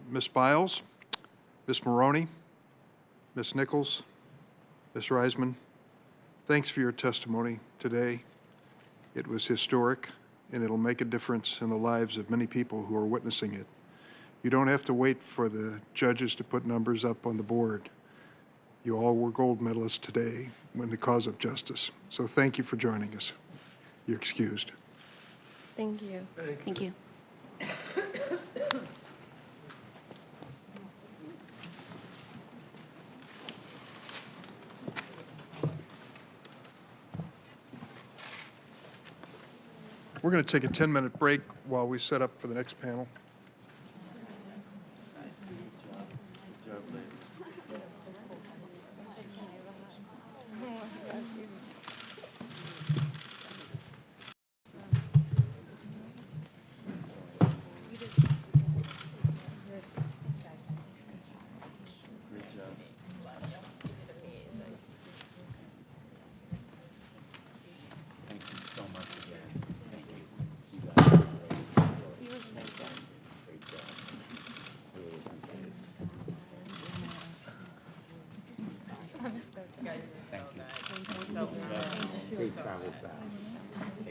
Ms. Biles, Ms. Maroney, Ms. Nichols, Ms. Raisman, thanks for your testimony today. It was historic, and it'll make a difference in the lives of many people who are witnessing it. You don't have to wait for the judges to put numbers up on the board. You all were gold medalists today in the cause of justice. So thank you for joining us. You're excused. Thank you. Thank you. We're going to take a 10-minute break while we set up for the next panel.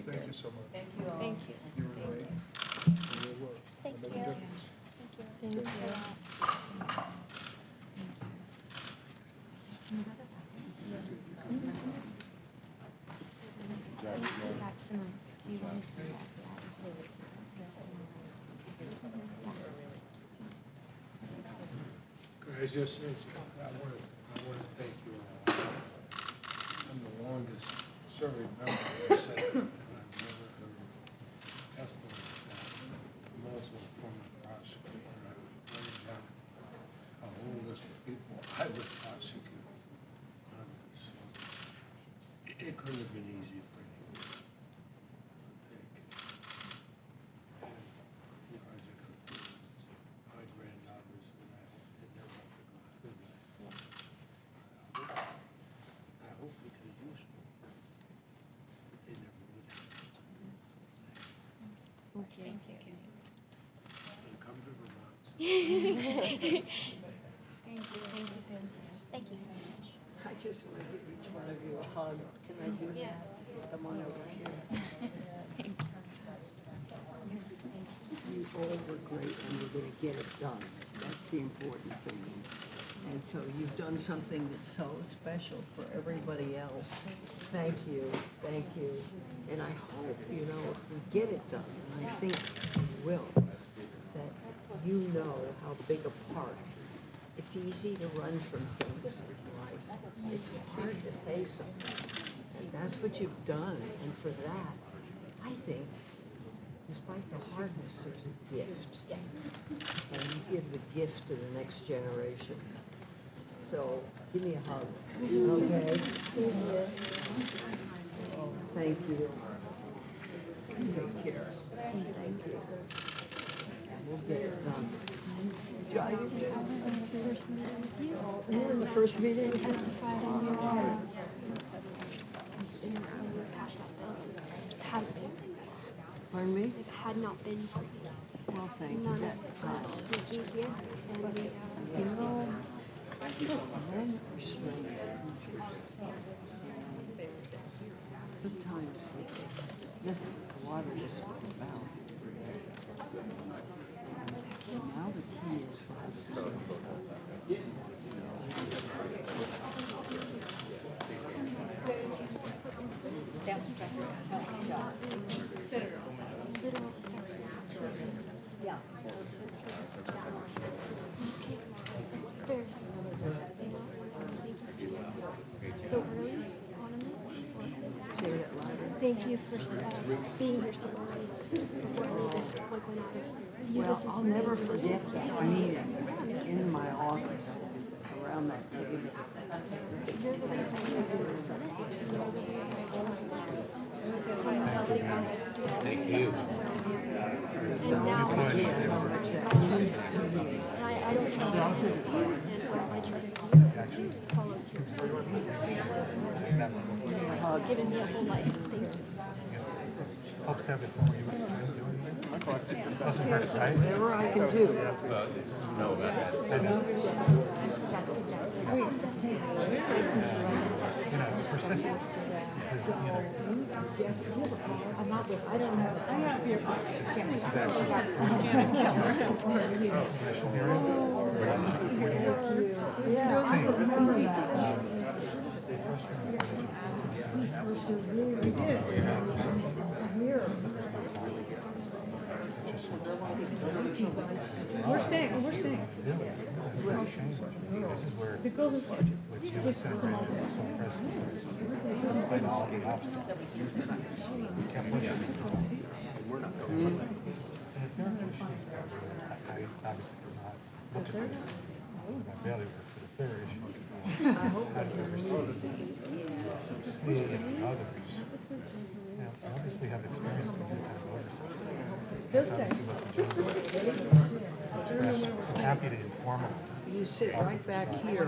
Thank you so much. Thank you. Thank you. Thank you. Thank you. Simone, do you want to see that? Could I just say, I want to thank you all. I'm the longest serving member of the Senate. I've never heard testimony like that. I'm also a former prosecutor. I was running down a whole list of people I would prosecute on this. So it couldn't have been easy for anyone. I think. And, you know, as I go through this, my granddaughters and I did never have to go through that. I hope we could use them. They never would have. Thank you. And come to Vermont. Thank you. Thank you so much. Thank you so much. I just want to give each one of you a hug. Can I do that? Yes. Come on over here. Thank You all were great and we're going to get it done. That's the important thing. And so you've done something that's so special for everybody else. Thank you, thank you. And I hope, you know, if we get it done, and I think we will, that you know how big a part. It's easy to run from things in life. It's hard to face them. And that's what you've done. And for that, I think, despite the hardness, there's a gift. And you give the gift to the next generation. So give me a hug, okay? Oh, thank you. Take care. Thank you. We'll get it done. I went to the first meeting with you. You were in the first meeting? Testified on your passed that bill. It hadn't been. Pardon me? It had not been for you. Well, thank you. None of us was here, and we, You know, men are strange creatures. Sometimes this water just was about. Now the key is for us to yeah. So early on this. say it louder. Thank you for being here so early before any of this like went out. You Well, listened I'll to never this. forget that meeting in my office around that table. You're the reason I went to the Senate. You're the reason I enlisted. Thank you. And now I trust you. And I don't trust you. And I trust you. Follow through. Giving me a whole life. Thank you. I'll stand before you. Whatever I can do. We're staying, we're staying. This is where the budget, which you would send some presidents, despite all the obstacles. Kept pushing. We're not going. And if there are issues, I obviously could not look at this with my belly work, but if there are issues, how do you oversee C and others? You know, I obviously have experience with that kind of oversight. That's obviously what the judges express. So I'm happy to inform them. You sit right back here.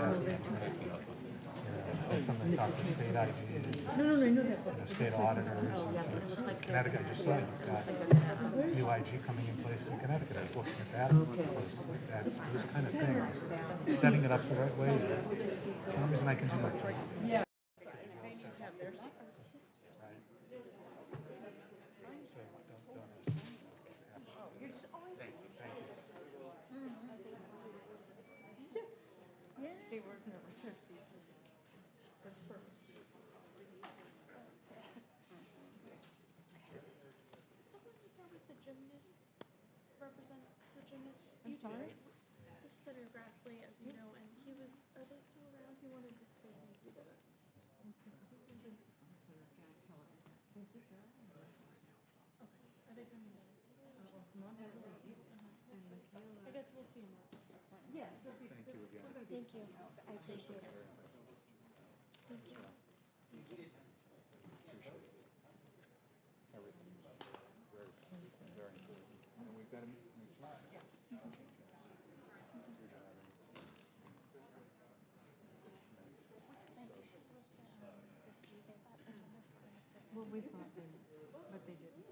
That's something I talk to state IGs, state auditors. Connecticut, I just saw you've got new IG coming in place in Connecticut. I was looking at that closely. Those kind of things. Setting it up the right way is the only reason I can do my job. Yeah. They were never sure. That's perfect. The gymnast represents the gymnast. I'm sorry? This is Senator Grassley, as you know, and he was, are they still around? He wanted to say thank you to them. Are they coming in? I guess we'll see him. Yeah. Thank you again. Thank you. I appreciate it. Thank you. Thank you. Very important. And we've got to make sure. Well, we thought they, but they didn't.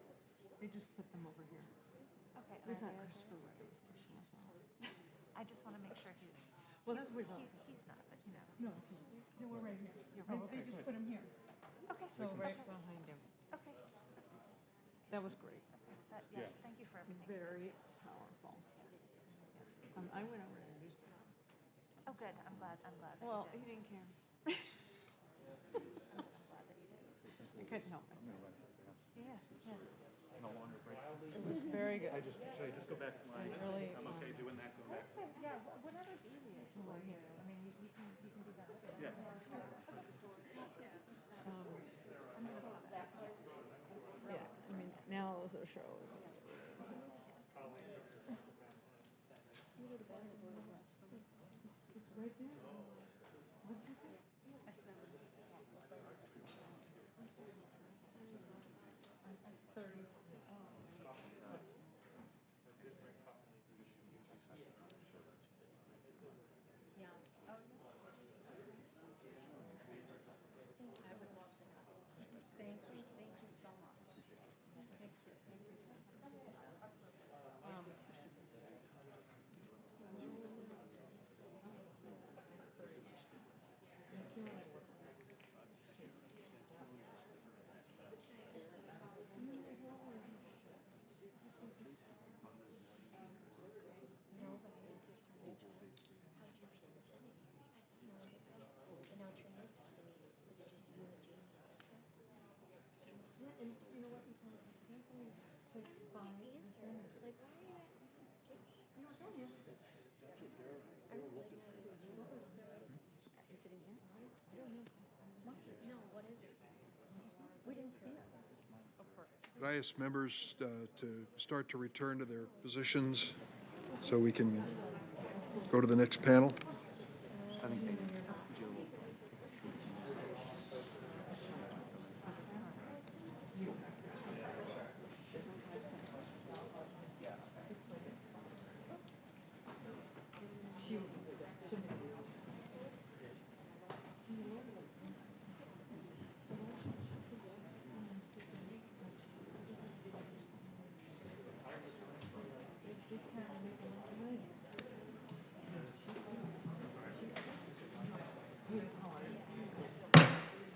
They just put them over here. Okay. We thought Christopher Ritter was pushing us off. I just want to make sure he's. Well, that's what we thought. He's not, but you know. No, they were right here. They just put him here. Okay. So right behind him. Okay. That was great. Yes, thank you for everything. Very powerful. I went over and introduced him. Oh, good. I'm glad. That you Well, did. he didn't care. I'm glad that you did. I couldn't help it. Yeah. No longer break. It was very good. Should I just go back to my, Really, I'm okay doing that, go back? Okay, yeah, whatever's easiest for you. I mean, you can do that. Yeah. Yeah, I mean, now those are shows. Right there. What did you say? Thank you so much. Thank you. Could I ask members to start to return to their positions so we can go to the next panel?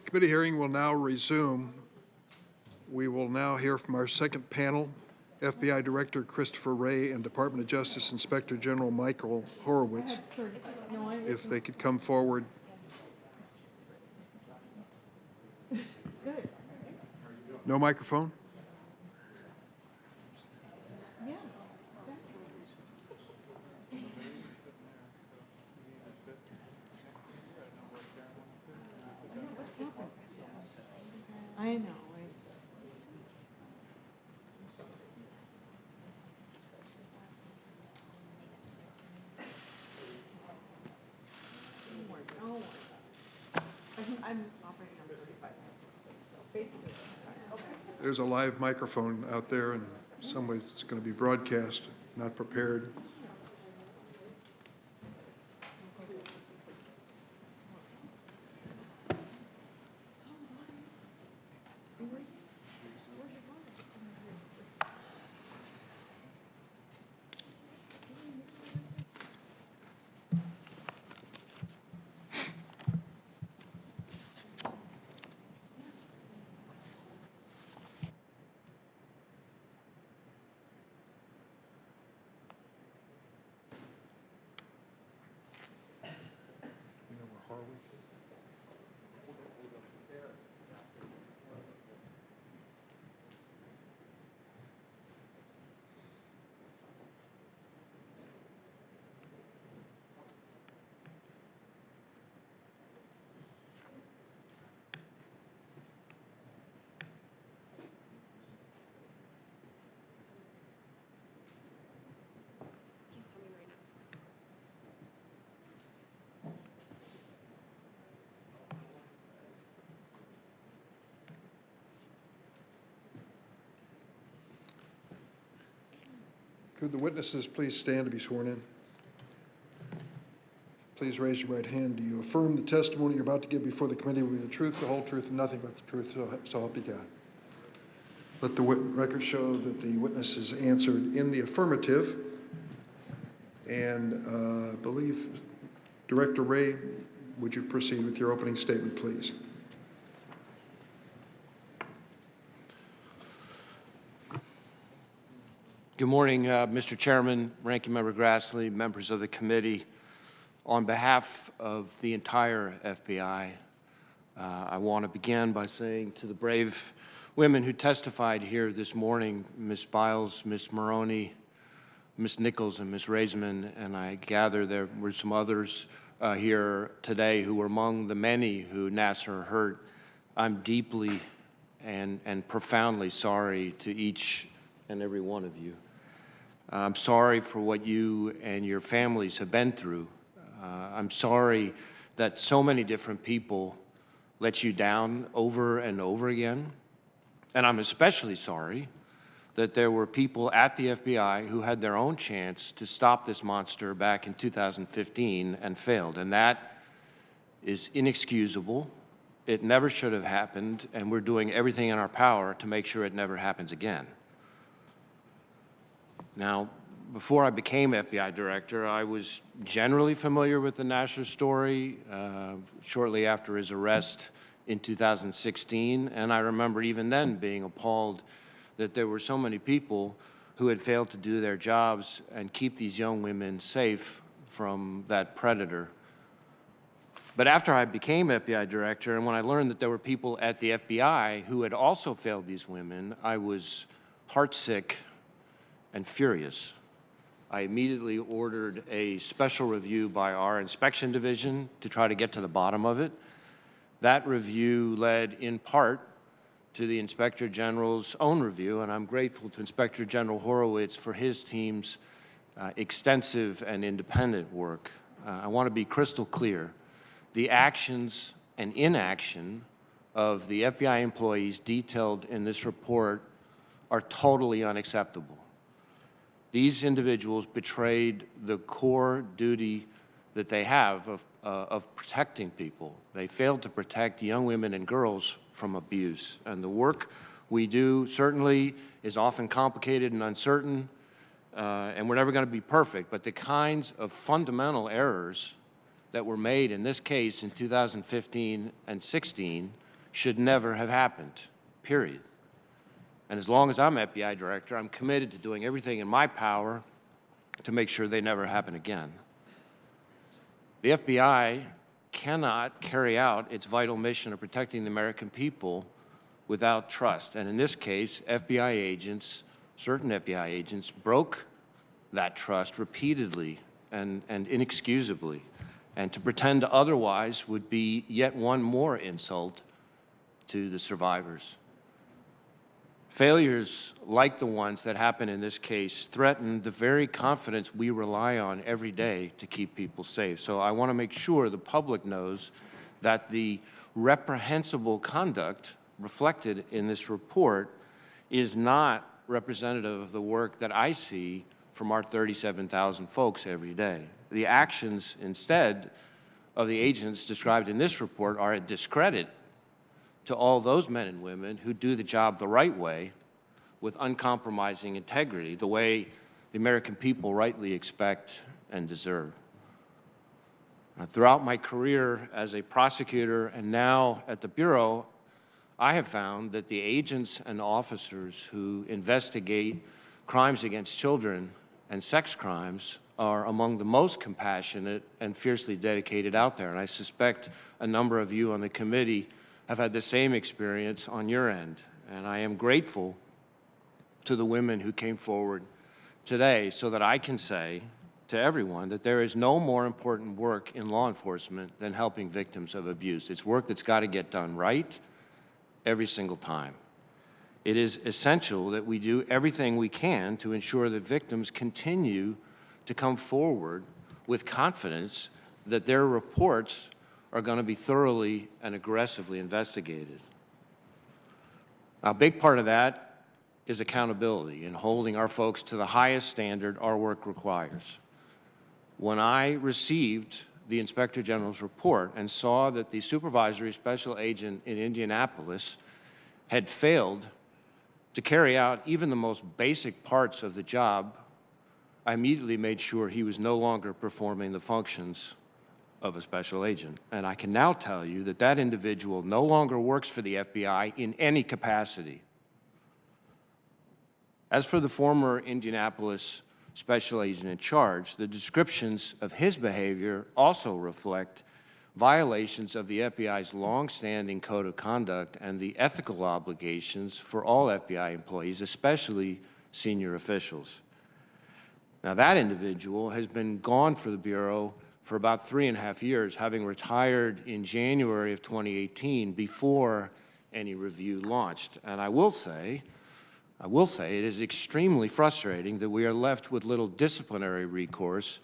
Committee hearing will now resume. We will now hear from our second panel, FBI Director Christopher Wray and Department of Justice Inspector General Michael Horowitz. If they could come forward. No microphone? I know. I'm operating on 35. There's a live microphone out there, and some way it's going to be broadcast, not prepared. Could the witnesses please stand to be sworn in? Please raise your right hand. Do you affirm the testimony you're about to give before the committee will be the truth, the whole truth, and nothing but the truth, so help you God? Let the record show that the witness has answered in the affirmative. And I believe, Director Wray, would you proceed with your opening statement, please? Good morning, Mr. Chairman, Ranking Member Grassley, members of the committee. On behalf of the entire FBI, I want to begin by saying to the brave women who testified here this morning, Ms. Biles, Ms. Maroney, Ms. Nichols, and Ms. Raisman, and I gather there were some others here today who were among the many who Nassar hurt. I'm deeply and profoundly sorry to each and every one of you. I'm sorry for what you and your families have been through. I'm sorry that so many different people let you down over and over again. And I'm especially sorry that there were people at the FBI who had their own chance to stop this monster back in 2015 and failed. And that is inexcusable. It never should have happened, and we're doing everything in our power to make sure it never happens again. Now, before I became FBI director, I was generally familiar with the Nassar story shortly after his arrest in 2016, and I remember even then being appalled that there were so many people who had failed to do their jobs and keep these young women safe from that predator. But after I became FBI director, and when I learned that there were people at the FBI who had also failed these women, I was heartsick and furious. I immediately ordered a special review by our inspection division to try to get to the bottom of it. That review led in part to the Inspector General's own review, and I'm grateful to Inspector General Horowitz for his team's extensive and independent work. I want to be crystal clear. The actions and inaction of the FBI employees detailed in this report are totally unacceptable. These individuals betrayed the core duty that they have of protecting people. They failed to protect young women and girls from abuse. And the work we do certainly is often complicated and uncertain, and we're never going to be perfect. But the kinds of fundamental errors that were made in this case in 2015 and 16 should never have happened, period. And as long as I'm FBI director, I'm committed to doing everything in my power to make sure they never happen again. The FBI cannot carry out its vital mission of protecting the American people without trust. And in this case, FBI agents, certain FBI agents, broke that trust repeatedly and inexcusably. And to pretend otherwise would be yet one more insult to the survivors. Failures like the ones that happen in this case threaten the very confidence we rely on every day to keep people safe. So I want to make sure the public knows that the reprehensible conduct reflected in this report is not representative of the work that I see from our 37,000 folks every day. The actions, instead, of the agents described in this report are a discredit to all those men and women who do the job the right way with uncompromising integrity, the way the American people rightly expect and deserve. Throughout my career as a prosecutor and now at the Bureau, I have found that the agents and officers who investigate crimes against children and sex crimes are among the most compassionate and fiercely dedicated out there. And I suspect a number of you on the committee have had the same experience on your end. And I am grateful to the women who came forward today so that I can say to everyone that there is no more important work in law enforcement than helping victims of abuse. It's work that's got to get done right every single time. It is essential that we do everything we can to ensure that victims continue to come forward with confidence that their reports are going to be thoroughly and aggressively investigated. A big part of that is accountability and holding our folks to the highest standard our work requires. When I received the Inspector General's report and saw that the supervisory special agent in Indianapolis had failed to carry out even the most basic parts of the job, I immediately made sure he was no longer performing the functions of a special agent. And I can now tell you that that individual no longer works for the FBI in any capacity. As for the former Indianapolis special agent in charge, the descriptions of his behavior also reflect violations of the FBI's longstanding code of conduct and the ethical obligations for all FBI employees, especially senior officials. Now, that individual has been gone for the Bureau for about 3.5 years, having retired in January of 2018 before any review launched. And I will say it is extremely frustrating that we are left with little disciplinary recourse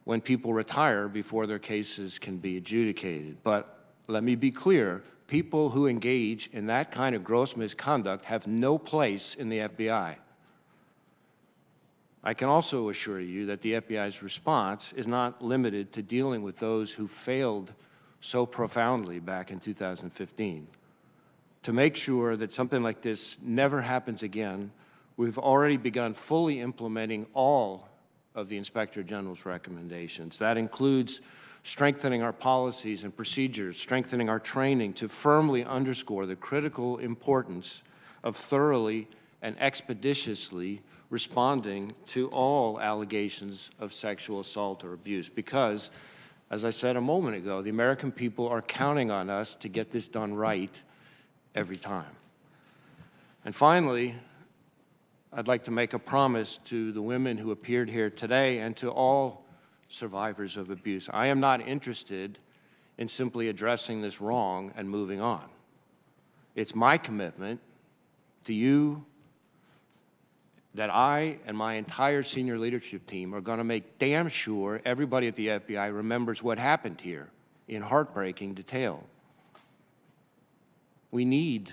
when people retire before their cases can be adjudicated. But let me be clear, people who engage in that kind of gross misconduct have no place in the FBI. I can also assure you that the FBI's response is not limited to dealing with those who failed so profoundly back in 2015. To make sure that something like this never happens again, we've already begun fully implementing all of the Inspector General's recommendations. That includes strengthening our policies and procedures, strengthening our training to firmly underscore the critical importance of thoroughly and expeditiously responding to all allegations of sexual assault or abuse. Because, as I said a moment ago, the American people are counting on us to get this done right every time. And finally, I'd like to make a promise to the women who appeared here today and to all survivors of abuse. I am not interested in simply addressing this wrong and moving on. It's my commitment to you that I and my entire senior leadership team are going to make damn sure everybody at the FBI remembers what happened here in heartbreaking detail. We need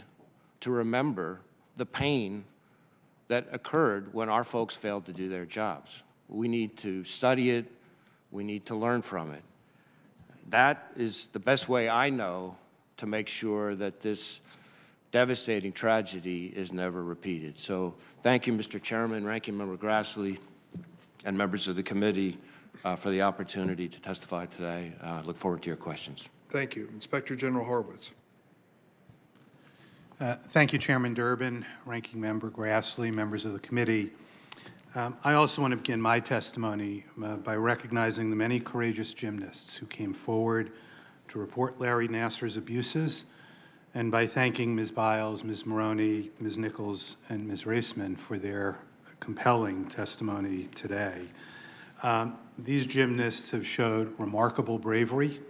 to remember the pain that occurred when our folks failed to do their jobs. We need to study it. We need to learn from it. That is the best way I know to make sure that this devastating tragedy is never repeated. So thank you, Mr. Chairman, Ranking Member Grassley, and members of the committee for the opportunity to testify today. I look forward to your questions. Thank you. Inspector General Horwitz. Thank you, Chairman Durbin, Ranking Member Grassley, members of the committee. I also want to begin my testimony by recognizing the many courageous gymnasts who came forward to report Larry Nassar's abuses, and by thanking Ms. Biles, Ms. Maroney, Ms. Nichols, and Ms. Raisman for their compelling testimony today. These gymnasts have showed remarkable bravery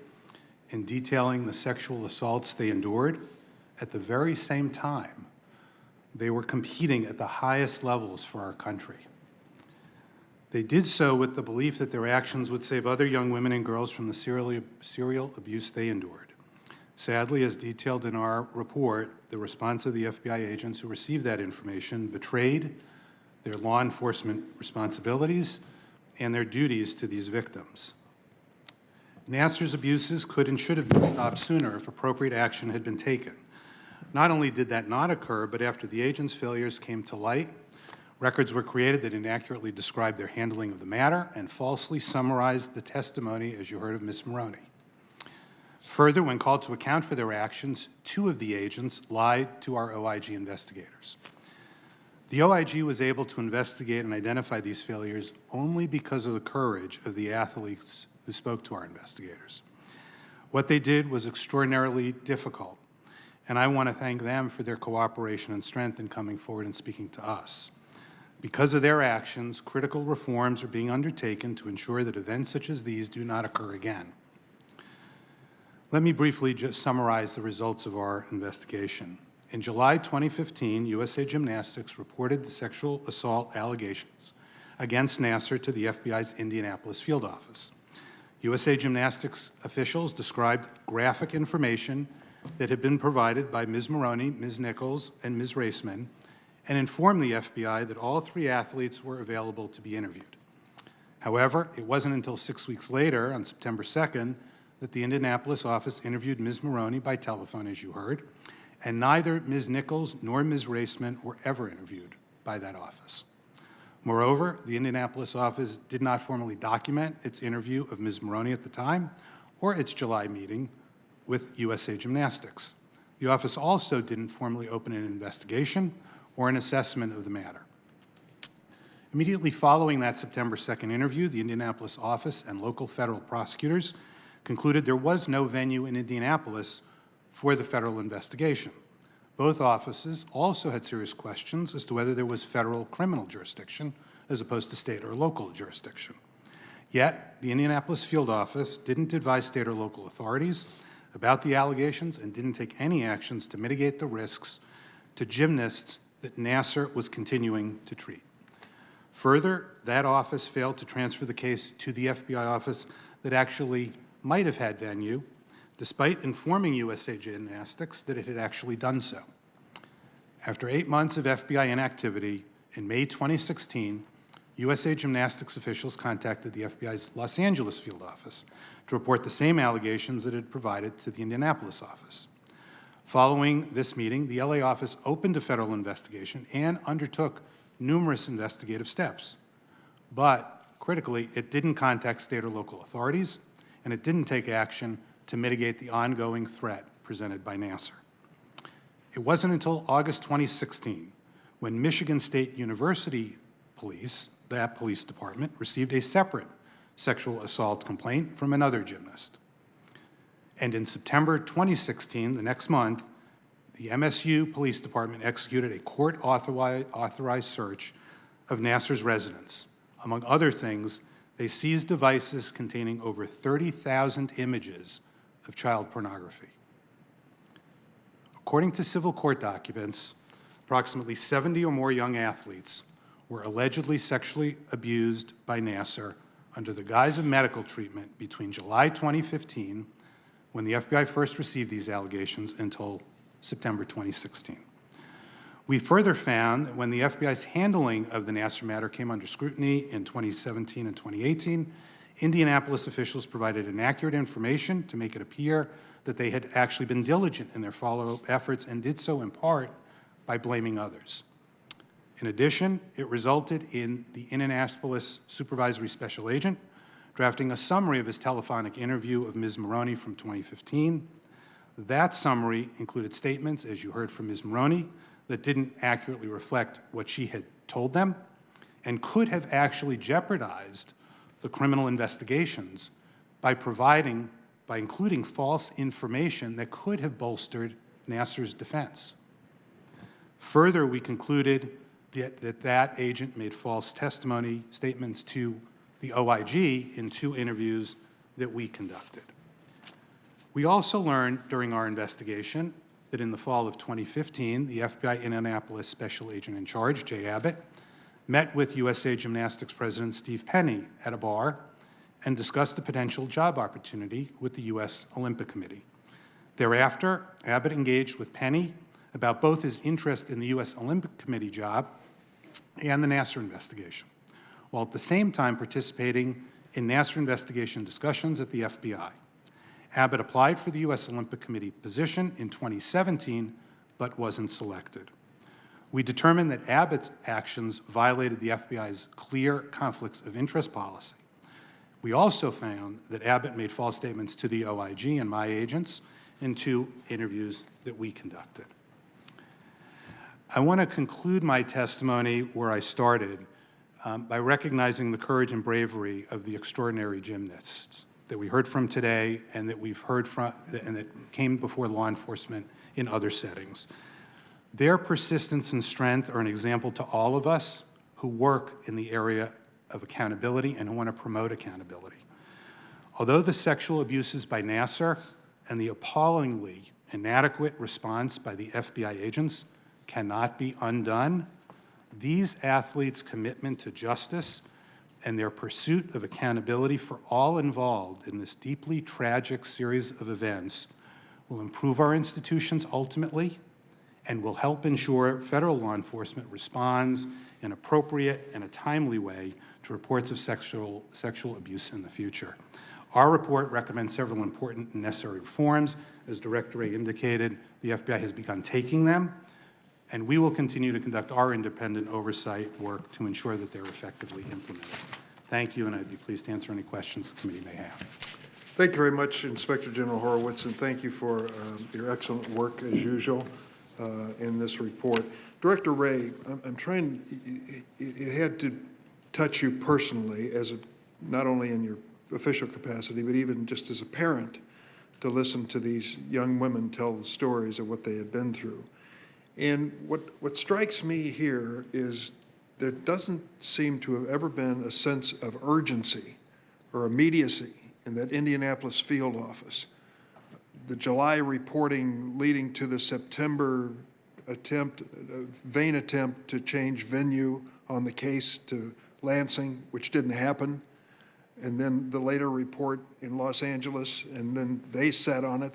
in detailing the sexual assaults they endured at the very same time they were competing at the highest levels for our country. They did so with the belief that their actions would save other young women and girls from the serial abuse they endured. Sadly, as detailed in our report, the response of the FBI agents who received that information betrayed their law enforcement responsibilities and their duties to these victims. Nassar's abuses could and should have been stopped sooner if appropriate action had been taken. Not only did that not occur, but after the agents' failures came to light, records were created that inaccurately described their handling of the matter and falsely summarized the testimony, as you heard of Ms. Maroney. Further, when called to account for their actions, 2 of the agents lied to our OIG investigators. The OIG was able to investigate and identify these failures only because of the courage of the athletes who spoke to our investigators. What they did was extraordinarily difficult, and I want to thank them for their cooperation and strength in coming forward and speaking to us. Because of their actions, critical reforms are being undertaken to ensure that events such as these do not occur again. Let me briefly just summarize the results of our investigation. In July 2015, USA Gymnastics reported the sexual assault allegations against Nassar to the FBI's Indianapolis field office. USA Gymnastics officials described graphic information that had been provided by Ms. Maroney, Ms. Nichols, and Ms. Raisman, and informed the FBI that all 3 athletes were available to be interviewed. However, it wasn't until 6 weeks later, on September 2nd, that the Indianapolis office interviewed Ms. Maroney by telephone, as you heard, and neither Ms. Nichols nor Ms. Raisman were ever interviewed by that office. Moreover, the Indianapolis office did not formally document its interview of Ms. Maroney at the time or its July meeting with USA Gymnastics. The office also didn't formally open an investigation or an assessment of the matter. Immediately following that September 2nd interview, the Indianapolis office and local federal prosecutors concluded there was no venue in Indianapolis for the federal investigation. Both offices also had serious questions as to whether there was federal criminal jurisdiction as opposed to state or local jurisdiction. Yet, the Indianapolis field office didn't advise state or local authorities about the allegations and didn't take any actions to mitigate the risks to gymnasts that Nassar was continuing to treat. Further, that office failed to transfer the case to the FBI office that actually might have had venue, despite informing USA Gymnastics that it had actually done so. After 8 months of FBI inactivity, in May 2016, USA Gymnastics officials contacted the FBI's Los Angeles field office to report the same allegations that it had provided to the Indianapolis office. Following this meeting, the LA office opened a federal investigation and undertook numerous investigative steps. But critically, it didn't contact state or local authorities, and it didn't take action to mitigate the ongoing threat presented by Nassar. It wasn't until August 2016 when Michigan State University Police, that police department, received a separate sexual assault complaint from another gymnast. And in September 2016, the next month, the MSU Police Department executed a court-authorized search of Nassar's residence. Among other things, they seized devices containing over 30,000 images of child pornography. According to civil court documents, approximately 70 or more young athletes were allegedly sexually abused by Nassar under the guise of medical treatment between July 2015, when the FBI first received these allegations, until September 2016. We further found that when the FBI's handling of the Nassar matter came under scrutiny in 2017 and 2018, Indianapolis officials provided inaccurate information to make it appear that they had actually been diligent in their follow-up efforts and did so in part by blaming others. In addition, it resulted in the Indianapolis Supervisory Special Agent drafting a summary of his telephonic interview of Ms. Maroney from 2015, That summary included statements, as you heard from Ms. Maroney, that didn't accurately reflect what she had told them and could have actually jeopardized the criminal investigations by including false information that could have bolstered Nassar's defense. Further, we concluded that agent made false testimony statements to the OIG in 2 interviews that we conducted. We also learned during our investigation that in the fall of 2015, the FBI Indianapolis Special Agent in Charge, Jay Abbott, met with USA Gymnastics President Steve Penny at a bar and discussed a potential job opportunity with the U.S. Olympic Committee. Thereafter, Abbott engaged with Penny about both his interest in the U.S. Olympic Committee job and the Nassar investigation, while at the same time participating in Nassar investigation discussions at the FBI. Abbott applied for the U.S. Olympic Committee position in 2017, but wasn't selected. We determined that Abbott's actions violated the FBI's clear conflicts of interest policy. We also found that Abbott made false statements to the OIG and my agents in 2 interviews that we conducted. I want to conclude my testimony where I started by recognizing the courage and bravery of the extraordinary gymnasts that we heard from today and that we've heard from and that came before law enforcement in other settings. Their persistence and strength are an example to all of us who work in the area of accountability and who want to promote accountability. Although the sexual abuses by Nassar and the appallingly inadequate response by the FBI agents cannot be undone, these athletes' commitment to justice and their pursuit of accountability for all involved in this deeply tragic series of events will improve our institutions ultimately and will help ensure federal law enforcement responds in an appropriate and a timely way to reports of sexual abuse in the future. Our report recommends several important and necessary reforms. As Director Wray indicated, the FBI has begun taking them, and we will continue to conduct our independent oversight work to ensure that they're effectively implemented. Thank you, and I'd be pleased to answer any questions the committee may have. Thank you very much, Inspector General Horowitz, and thank you for your excellent work, as usual, in this report. Director Wray, I'm trying, it had to touch you personally, as not only in your official capacity, but even just as a parent, to listen to these young women tell the stories of what they had been through. And what strikes me here is there doesn't seem to have ever been a sense of urgency or immediacy in that Indianapolis field office. The July reporting leading to the September attempt, vain attempt to change venue on the case to Lansing, which didn't happen, and then the later report in Los Angeles, and then they sat on it.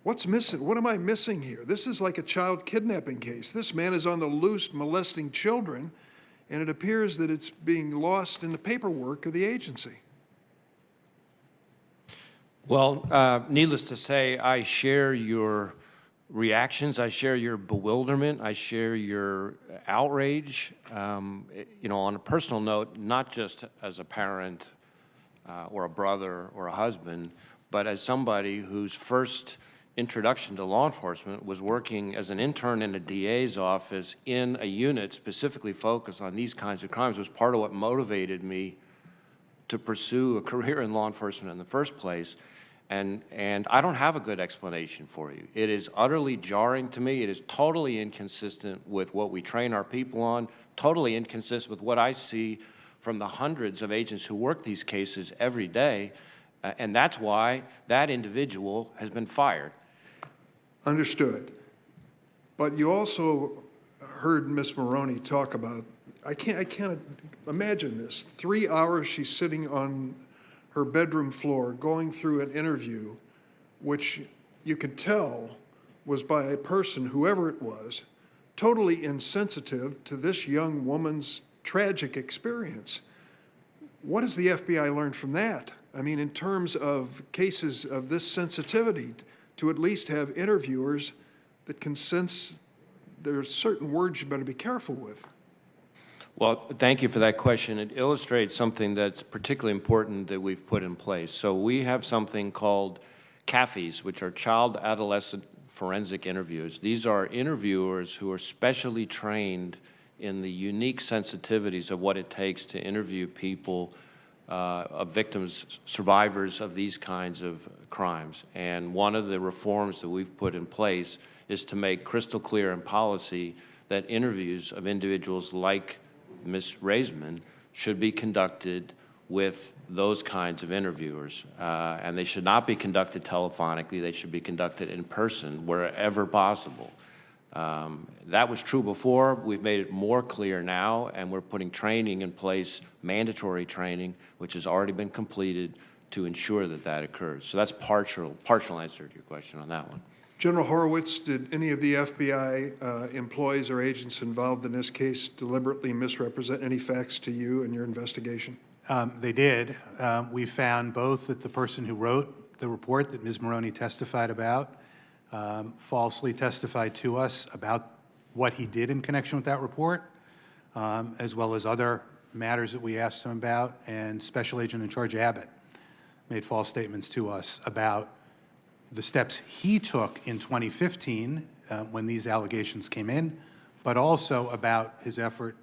What's missing? What am I missing here? This is like a child kidnapping case. This man is on the loose molesting children, and it appears that it's being lost in the paperwork of the agency. Well, needless to say, I share your reactions. I share your bewilderment. I share your outrage. You know, on a personal note, not just as a parent or a brother or a husband, but as somebody whose first introduction to law enforcement was working as an intern in a DA's office in a unit specifically focused on these kinds of crimes, was part of what motivated me to pursue a career in law enforcement in the first place. And I don't have a good explanation for you. It is utterly jarring to me. It is totally inconsistent with what we train our people on, totally inconsistent with what I see from the hundreds of agents who work these cases every day. And that's why that individual has been fired. Understood. But you also heard Ms. Maroney talk about, I can't imagine this. 3 hours she's sitting on her bedroom floor going through an interview, which you could tell was by a person, whoever it was, totally insensitive to this young woman's tragic experience. What has the FBI learned from that? I mean, in terms of cases of this sensitivity, to at least have interviewers that can sense there are certain words you better be careful with. Well, thank you for that question. It illustrates something that's particularly important that we've put in place. So we have something called CAFEs, which are child adolescent forensic interviews. These are interviewers who are specially trained in the unique sensitivities of what it takes to interview people, of victims, survivors of these kinds of crimes. And one of the reforms that we've put in place is to make crystal clear in policy that interviews of individuals like Ms. Raisman should be conducted with those kinds of interviewers. And they should not be conducted telephonically. They should be conducted in person wherever possible. That was true before. We've made it more clear now, and we're putting training in place, mandatory training, which has already been completed to ensure that that occurs. So that's partial answer to your question on that one. General Horowitz, did any of the FBI employees or agents involved in this case deliberately misrepresent any facts to you in your investigation? They did. We found both that the person who wrote the report that Ms. Maroney testified about falsely testified to us about what he did in connection with that report, as well as other matters that we asked him about, and Special Agent in Charge Abbott made false statements to us about the steps he took in 2015 when these allegations came in, but also about his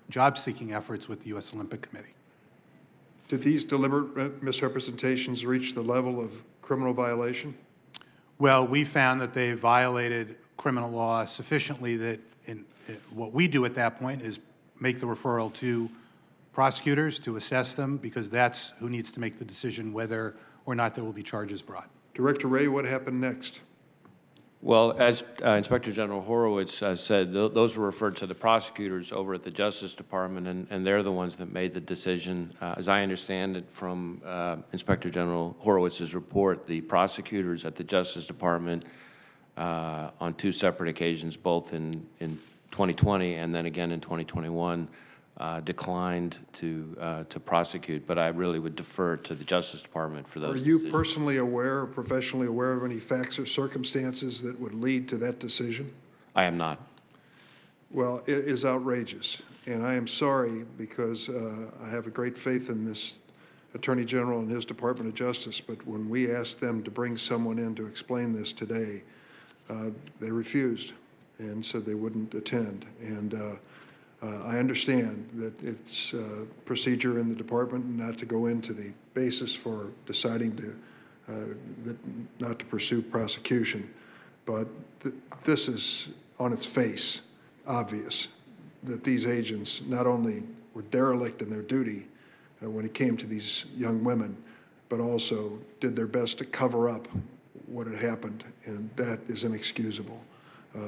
job-seeking efforts with the U.S. Olympic Committee. Did these deliberate misrepresentations reach the level of criminal violation? Well, we found that they violated criminal law sufficiently that what we do at that point is make the referral to prosecutors to assess them, because that's who needs to make the decision whether or not there will be charges brought. Director Wray, what happened next? Well, as Inspector General Horowitz said, those were referred to the prosecutors over at the Justice Department, and they're the ones that made the decision. As I understand it from Inspector General Horowitz's report, the prosecutors at the Justice Department on two separate occasions, both in 2020 and then again in 2021, declined to prosecute, but I really would defer to the Justice Department for those decisions. Are you personally aware or professionally aware of any facts or circumstances that would lead to that decision? I am not. Well, it is outrageous, and I am sorry, because I have a great faith in this Attorney General and his Department of Justice, but when we asked them to bring someone in to explain this today, they refused and said they wouldn't attend. And I understand that it's procedure in the department not to go into the basis for deciding not to pursue prosecution, but this is on its face obvious that these agents not only were derelict in their duty when it came to these young women, but also did their best to cover up what had happened, and that is inexcusable.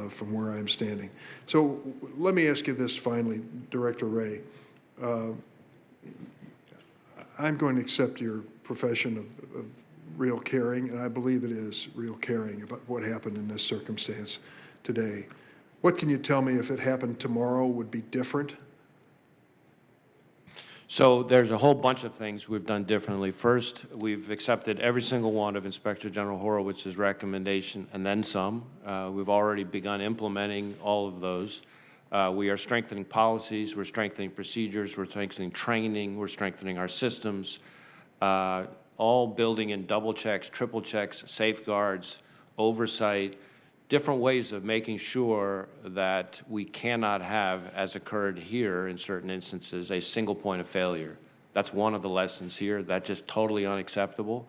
From where I'm standing. So let me ask you this finally, Director Wray. I'm going to accept your profession of real caring, and I believe it is real caring about what happened in this circumstance today. What can you tell me, if it happened tomorrow, would be different? So there's a whole bunch of things we've done differently. First, we've accepted every single one of Inspector General Horowitz's recommendation and then some. We've already begun implementing all of those. We are strengthening policies, we're strengthening procedures, we're strengthening training, we're strengthening our systems, all building in double checks, triple checks, safeguards, oversight, different ways of making sure that we cannot have, as occurred here in certain instances, a single point of failure. That's one of the lessons here. That's just totally unacceptable.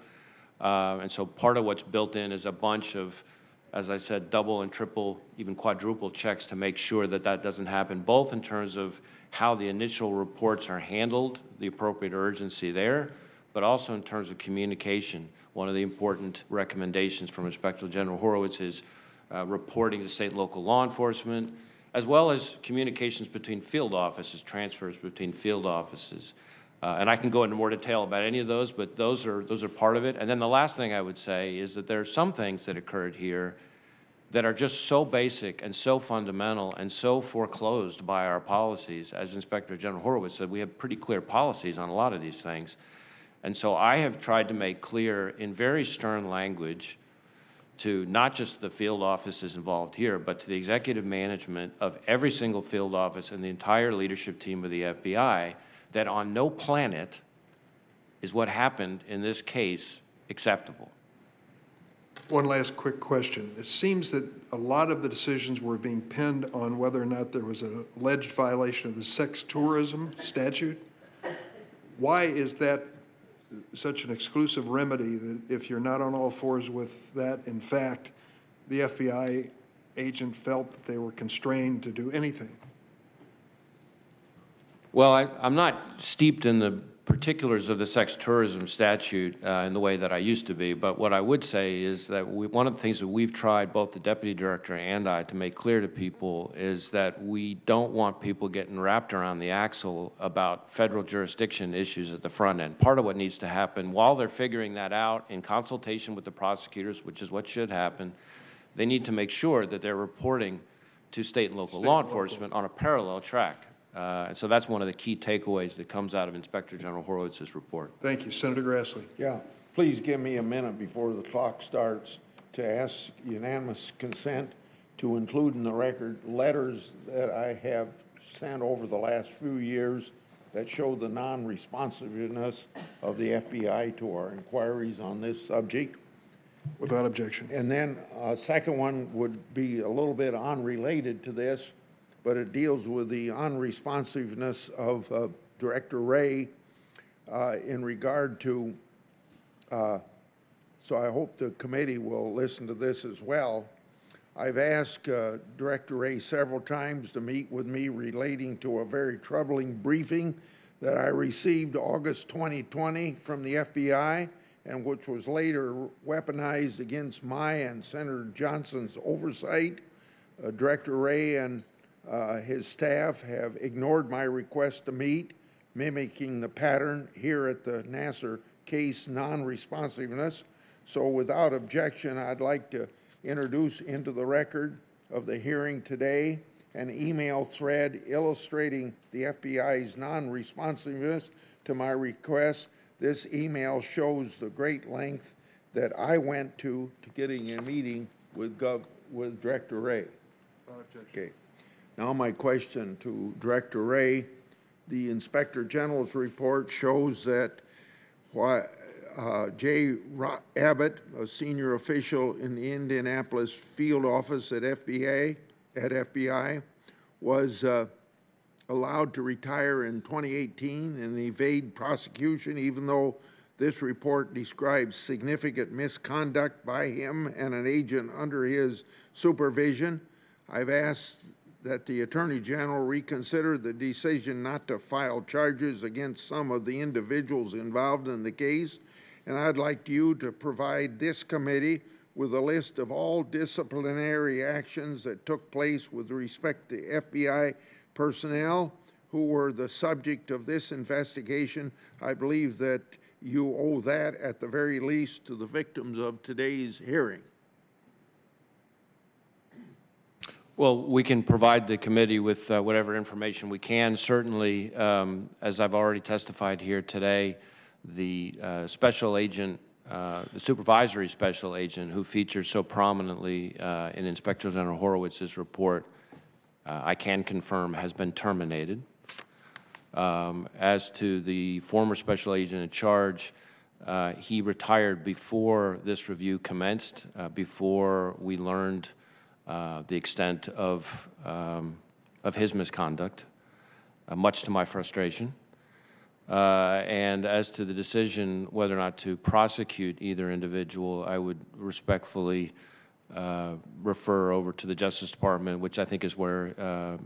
And so part of what's built in is a bunch of, as I said, double and triple, even quadruple checks to make sure that that doesn't happen, both in terms of how the initial reports are handled, the appropriate urgency there, but also in terms of communication. One of the important recommendations from Inspector General Horowitz is reporting to state and local law enforcement, as well as communications between field offices, transfers between field offices. And I can go into more detail about any of those, but those are part of it. And then the last thing I would say is that there are some things that occurred here that are just so basic and so fundamental and so foreclosed by our policies. As Inspector General Horowitz said, we have pretty clear policies on a lot of these things. And so I have tried to make clear in very stern language to not just the field offices involved here, but to the executive management of every single field office and the entire leadership team of the FBI, that on no planet is what happened in this case acceptable. One last quick question. It seems that a lot of the decisions were being pinned on whether or not there was an alleged violation of the sex tourism statute. Why is that such an exclusive remedy that if you're not on all fours with that, in fact, the FBI agent felt that they were constrained to do anything? Well, I'm not steeped in the particulars of the sex tourism statute in the way that I used to be, but what I would say is that one of the things that we've tried, both the deputy director and I, to make clear to people is that we don't want people getting wrapped around the axle about federal jurisdiction issues at the front end. Part of what needs to happen while they're figuring that out in consultation with the prosecutors, which is what should happen, they need to make sure that they're reporting to state and local law enforcement on a parallel track. And so that's one of the key takeaways that comes out of Inspector General Horowitz's report. Thank you. Senator Grassley. Yeah, please give me a minute before the clock starts to ask unanimous consent to include in the record letters that I have sent over the last few years that show the non-responsiveness of the FBI to our inquiries on this subject. Without objection. And then a second one would be a little bit unrelated to this, but it deals with the unresponsiveness of Director Ray in regard to, so I hope the committee will listen to this as well. I've asked Director Ray several times to meet with me relating to a very troubling briefing that I received August 2020 from the FBI, and which was later weaponized against my and Senator Johnson's oversight. Director Ray and his staff have ignored my request to meet, mimicking the pattern here at the Nassar case non-responsiveness. So without objection, I'd like to introduce into the record of the hearing today an email thread illustrating the FBI's non-responsiveness to my request. This email shows the great length that I went to getting a meeting with Director Ray. Okay. Now my question to Director Ray. The Inspector General's report shows that Jay Abbott, a senior official in the Indianapolis field office at FBI, was allowed to retire in 2018 and evade prosecution, even though this report describes significant misconduct by him and an agent under his supervision. I've asked that the Attorney General reconsider the decision not to file charges against some of the individuals involved in the case, and I'd like you to provide this committee with a list of all disciplinary actions that took place with respect to FBI personnel who were the subject of this investigation. I believe that you owe that, at the very least, to the victims of today's hearing. Well, we can provide the committee with whatever information we can. Certainly, as I've already testified here today, the special agent, the supervisory special agent who features so prominently in Inspector General Horowitz's report, I can confirm has been terminated. As to the former special agent in charge, he retired before this review commenced, before we learned the extent of his misconduct, much to my frustration. And as to the decision whether or not to prosecute either individual, I would respectfully refer over to the Justice Department, which I think is where